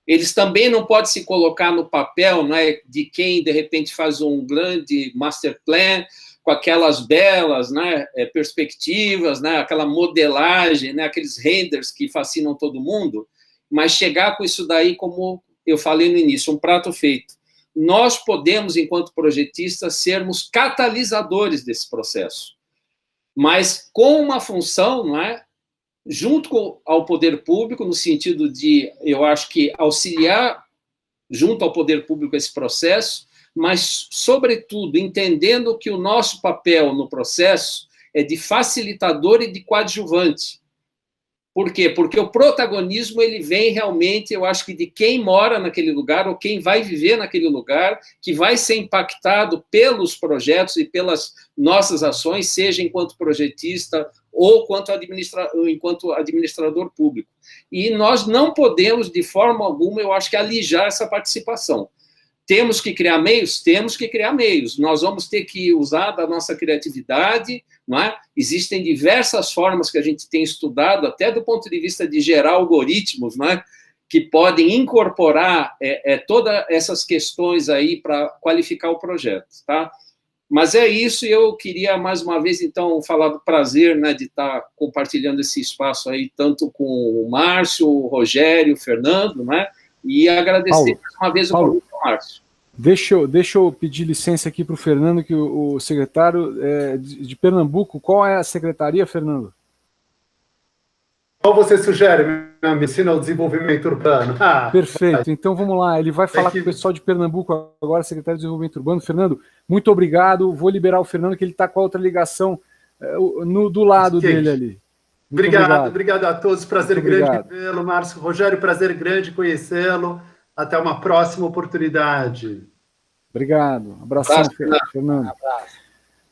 Eles também não podem se colocar no papel, não é, de quem, de repente, faz um grande master plan, com aquelas belas, né, perspectivas, né, aquela modelagem, né, aqueles renders que fascinam todo mundo, mas chegar com isso daí, como eu falei no início, um prato feito. Nós podemos, enquanto projetistas, sermos catalisadores desse processo, mas com uma função, não é, junto ao poder público, no sentido de, eu acho que auxiliar junto ao poder público esse processo, mas, sobretudo, entendendo que o nosso papel no processo é de facilitador e de coadjuvante. Por quê? Porque o protagonismo ele vem realmente, eu acho que de quem mora naquele lugar ou quem vai viver naquele lugar, que vai ser impactado pelos projetos e pelas nossas ações, seja enquanto projetista ou enquanto administrador público. E nós não podemos, de forma alguma, eu acho que alijar essa participação. Temos que criar meios? Temos que criar meios. Nós vamos ter que usar da nossa criatividade, não é? Existem diversas formas que a gente tem estudado, até do ponto de vista de gerar algoritmos, não é? Que podem incorporar todas essas questões aí para qualificar o projeto, tá? Mas é isso, e eu queria, mais uma vez, então, falar do prazer, né, de estar compartilhando esse espaço aí, tanto com o Márcio, o Rogério, o Fernando, né, e agradecer mais uma vez o convite ao Márcio. Deixa eu pedir licença aqui para o Fernando, que o secretário de Pernambuco, qual é a secretaria, Fernando? Qual você sugere, me ensina ao desenvolvimento urbano? Perfeito, então vamos lá, ele vai falar com o pessoal de Pernambuco agora, secretário de Desenvolvimento Urbano. Fernando, muito obrigado, vou liberar o Fernando, que ele está com a outra ligação do lado dele ali. Obrigado a todos, prazer grande vê-lo, Márcio. Rogério, prazer grande conhecê-lo, até uma próxima oportunidade. Obrigado, abração, Fernando. Um abraço.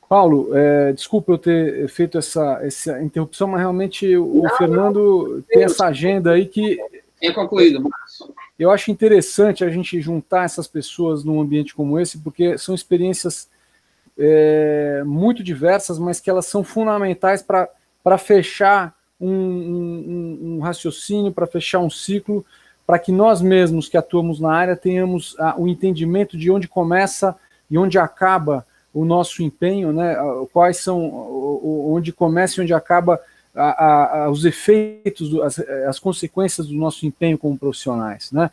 Paulo, desculpa eu ter feito essa interrupção, mas realmente o Fernando tem essa agenda aí que... É concluído, Márcio. Eu acho interessante a gente juntar essas pessoas num ambiente como esse, porque são experiências muito diversas, mas que elas são fundamentais para fechar um raciocínio, para fechar um ciclo, para que nós mesmos que atuamos na área tenhamos o entendimento de onde começa e onde acaba o nosso empenho, né? Quais são, onde começa e onde acaba os efeitos, as consequências do nosso empenho como profissionais, né?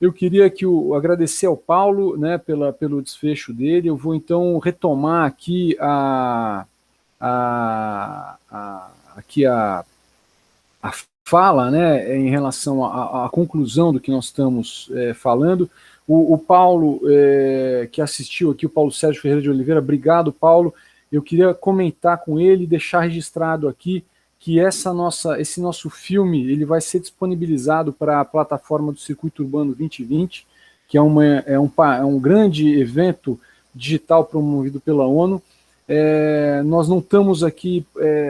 Eu queria agradecer ao Paulo, né, pelo desfecho dele. Eu vou então retomar aqui a fala, né, em relação à conclusão do que nós estamos falando. O Paulo, que assistiu aqui, o Paulo Sérgio Ferreira de Oliveira, obrigado, Paulo. Eu queria comentar com ele, deixar registrado aqui, que esse nosso filme ele vai ser disponibilizado para a plataforma do Circuito Urbano 2020, que é um grande evento digital promovido pela ONU. Nós não estamos aqui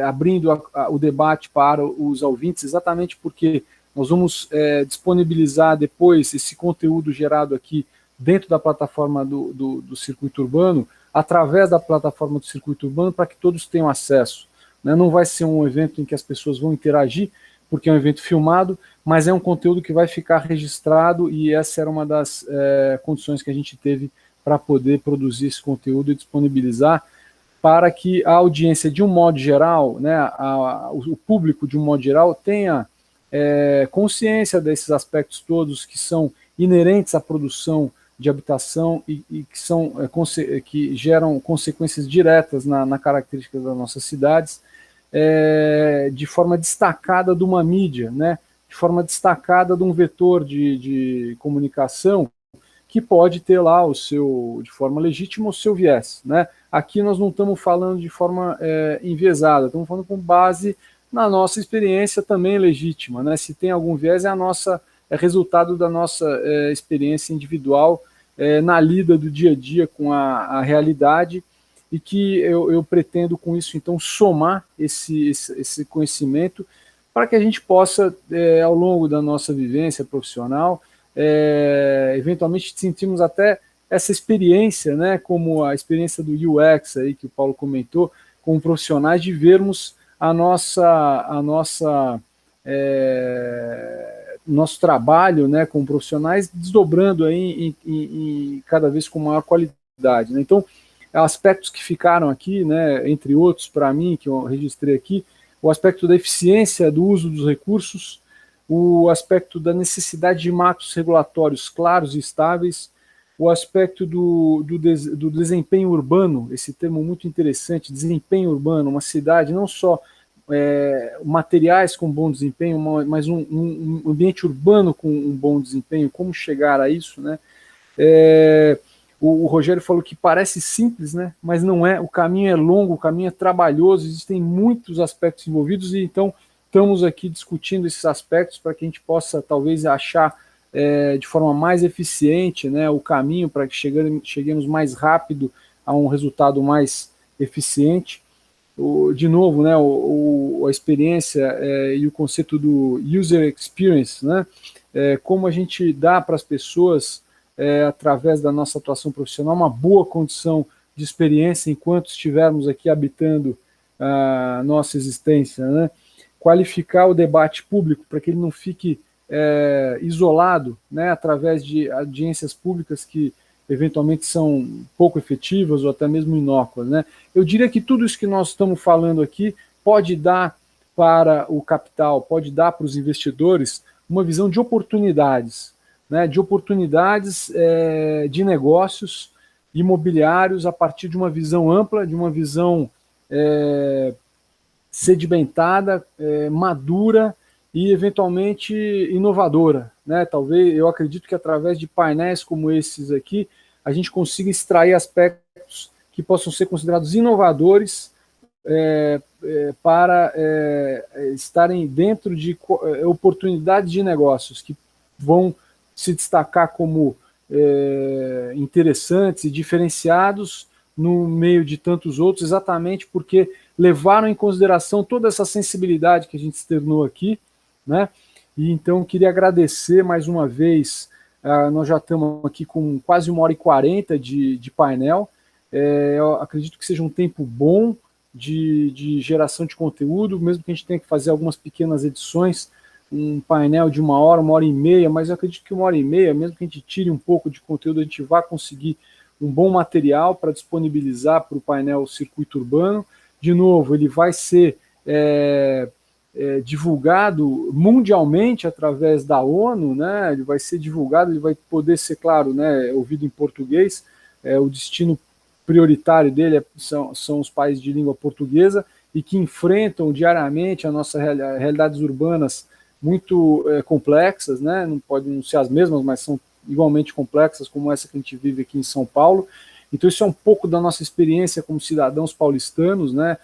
abrindo o debate para os ouvintes, exatamente porque nós vamos disponibilizar depois esse conteúdo gerado aqui dentro da plataforma do Circuito Urbano, através da plataforma do Circuito Urbano, para que todos tenham acesso. Né? Não vai ser um evento em que as pessoas vão interagir, porque é um evento filmado, mas é um conteúdo que vai ficar registrado, e essa era uma das condições que a gente teve para poder produzir esse conteúdo e disponibilizar, para que a audiência, de um modo geral, né, o público, de um modo geral, tenha consciência desses aspectos todos que são inerentes à produção de habitação e que geram consequências diretas na característica das nossas cidades, de forma destacada de uma mídia, né, de forma destacada de um vetor de comunicação que pode ter lá de forma legítima, o seu viés, né? Aqui nós não estamos falando de forma enviesada, estamos falando com base na nossa experiência também legítima, né? Se tem algum viés, é resultado da nossa experiência individual na lida do dia a dia com a realidade, e que eu pretendo com isso, então, somar esse conhecimento para que a gente possa, ao longo da nossa vivência profissional, eventualmente sentimos até essa experiência, né, como a experiência do UX aí que o Paulo comentou, como profissionais, de vermos nosso trabalho, né, como profissionais, desdobrando aí em cada vez com maior qualidade, né? Então, aspectos que ficaram aqui, né, entre outros, para mim, que eu registrei aqui, o aspecto da eficiência do uso dos recursos, o aspecto da necessidade de marcos regulatórios claros e estáveis, o aspecto do desempenho urbano, esse termo muito interessante, desempenho urbano, uma cidade, não só materiais com bom desempenho, mas um ambiente urbano com um bom desempenho, como chegar a isso, né? O Rogério falou que parece simples, né? Mas não é, o caminho é longo, o caminho é trabalhoso, existem muitos aspectos envolvidos, e então estamos aqui discutindo esses aspectos para que a gente possa talvez achar de forma mais eficiente, né, o caminho para que cheguemos mais rápido a um resultado mais eficiente. De novo, né, a experiência e o conceito do user experience, né, como a gente dá para as pessoas, através da nossa atuação profissional, uma boa condição de experiência enquanto estivermos aqui habitando a nossa existência, né, qualificar o debate público para que ele não fique isolado, né, através de audiências públicas que eventualmente são pouco efetivas ou até mesmo inócuas, né? Eu diria que tudo isso que nós estamos falando aqui pode dar para o capital, pode dar para os investidores uma visão de oportunidades, né? De oportunidades de negócios imobiliários a partir de uma visão ampla, de uma visão sedimentada, madura e eventualmente inovadora, né? Talvez, eu acredito que através de painéis como esses aqui, a gente consiga extrair aspectos que possam ser considerados inovadores para estarem dentro de oportunidades de negócios que vão se destacar como interessantes e diferenciados no meio de tantos outros, exatamente porque levaram em consideração toda essa sensibilidade que a gente externou aqui, né? E então queria agradecer mais uma vez. Nós já estamos aqui com quase 1h40 de painel. Eu acredito que seja um tempo bom de geração de conteúdo, mesmo que a gente tenha que fazer algumas pequenas edições, um painel de 1h, 1h30, mas eu acredito que 1h30, mesmo que a gente tire um pouco de conteúdo, a gente vai conseguir um bom material para disponibilizar para o painel Circuito Urbano. De novo, ele vai ser divulgado mundialmente através da ONU, né? Ele vai ser divulgado, ele vai poder ser, claro, né, ouvido em português. O destino prioritário dele são os países de língua portuguesa e que enfrentam diariamente a nossa realidades urbanas muito complexas, né? Não podem ser as mesmas, mas são igualmente complexas, como essa que a gente vive aqui em São Paulo. Então isso é um pouco da nossa experiência como cidadãos paulistanos, né?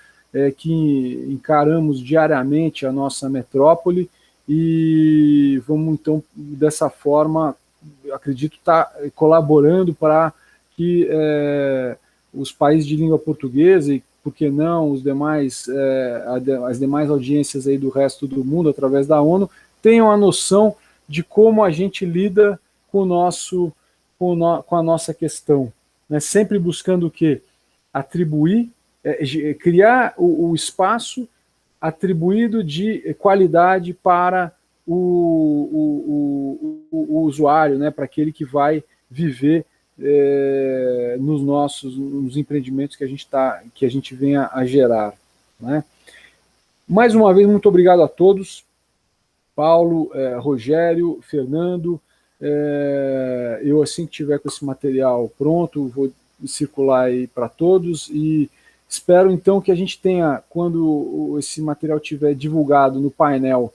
Que encaramos diariamente a nossa metrópole e vamos, então, dessa forma, acredito, estar colaborando para que os países de língua portuguesa e, por que não, os demais, as demais audiências aí do resto do mundo, através da ONU, tenham a noção de como a gente lida com a nossa questão, né? Sempre buscando o quê? Atribuir, criar o espaço atribuído de qualidade para o usuário, né? Para aquele que vai viver nos empreendimentos que a gente venha a gerar, né? Mais uma vez, muito obrigado a todos, Paulo, Rogério, Fernando. Eu, assim que tiver com esse material pronto, vou circular aí para todos e espero então que a gente tenha, quando esse material estiver divulgado no painel,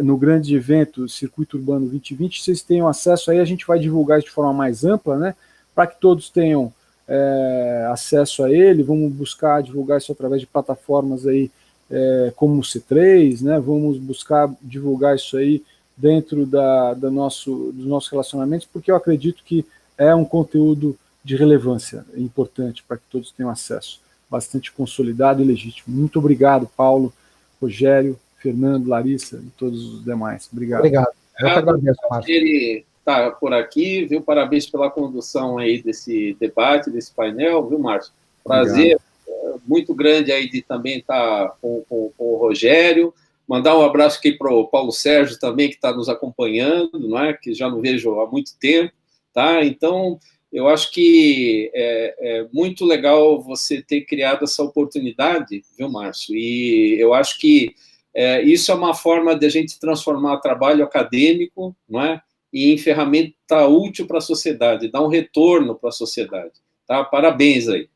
no grande evento Circuito Urbano 2020, vocês tenham acesso aí, a gente vai divulgar isso de forma mais ampla, né? Para que todos tenham acesso a ele. Vamos buscar divulgar isso através de plataformas aí como o C3, né? Vamos buscar divulgar isso aí dentro dos nossos relacionamentos, porque eu acredito que é um conteúdo de relevância importante para que todos tenham acesso, bastante consolidado e legítimo. Muito obrigado, Paulo, Rogério, Fernando, Larissa e todos os demais. Obrigado. Obrigado. Eu que agradeço, Márcio. Ele está por aqui, viu? Parabéns pela condução aí desse debate, desse painel, viu, Márcio? Prazer muito grande aí de também estar com o Rogério. Mandar um abraço aqui para o Paulo Sérgio também, que está nos acompanhando, não é? Que já não vejo há muito tempo, tá? Então, eu acho que é muito legal você ter criado essa oportunidade, viu, Márcio? E eu acho que isso é uma forma de a gente transformar trabalho acadêmico, não é? E em ferramenta útil para a sociedade, dar um retorno para a sociedade, tá? Parabéns aí.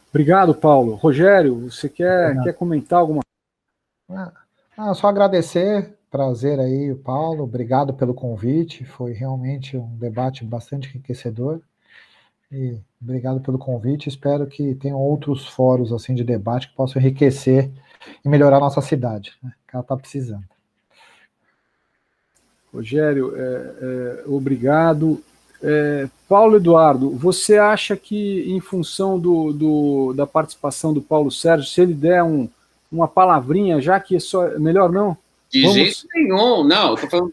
Obrigado, Paulo. Rogério, você quer comentar alguma coisa? Só agradecer, prazer aí, Paulo, obrigado pelo convite, foi realmente um debate bastante enriquecedor, e obrigado pelo convite, espero que tenham outros fóruns assim, de debate que possam enriquecer e melhorar a nossa cidade, né, que ela está precisando. Rogério, obrigado. Paulo Eduardo, você acha que, em função da participação do Paulo Sérgio, se ele der uma palavrinha, já que melhor não? De jeito nenhum, não. Tô falando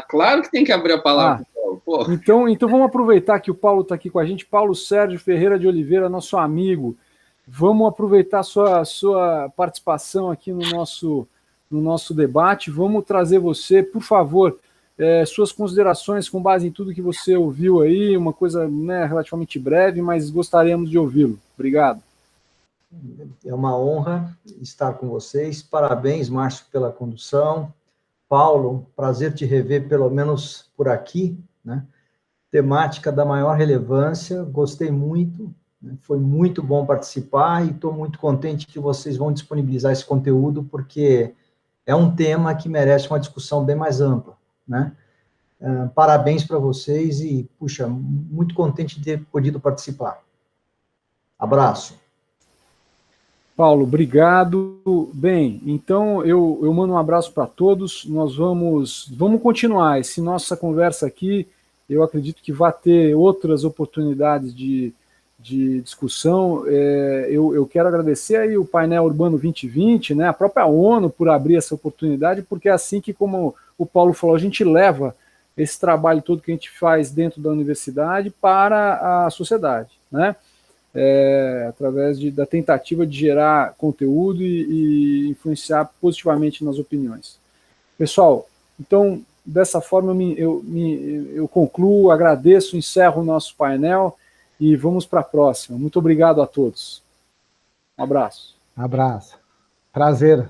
claro que tem que abrir a palavra. Então vamos aproveitar que o Paulo está aqui com a gente. Paulo Sérgio Ferreira de Oliveira, nosso amigo. Vamos aproveitar a sua participação aqui no nosso debate. Vamos trazer você, por favor, suas considerações com base em tudo que você ouviu aí, uma coisa, né, relativamente breve, mas gostaríamos de ouvi-lo. Obrigado. É uma honra estar com vocês. Parabéns, Márcio, pela condução. Paulo, prazer te rever, pelo menos por aqui, né? Temática da maior relevância, gostei muito, né? Foi muito bom participar e estou muito contente que vocês vão disponibilizar esse conteúdo, porque é um tema que merece uma discussão bem mais ampla, né? Parabéns para vocês e, puxa, muito contente de ter podido participar. Abraço. Paulo, obrigado. Bem, então eu mando um abraço para todos. Nós vamos continuar nossa conversa aqui. Eu acredito que vai ter outras oportunidades de discussão. Eu quero agradecer aí o painel Urbano 2020, né, a própria ONU por abrir essa oportunidade, porque é assim que, como o Paulo falou, a gente leva esse trabalho todo que a gente faz dentro da universidade para a sociedade, né? Através da tentativa de gerar conteúdo e influenciar positivamente nas opiniões. Pessoal, então, dessa forma eu concluo, agradeço, encerro o nosso painel e vamos para a próxima. Muito obrigado a todos. Um abraço. Abraço. Prazer.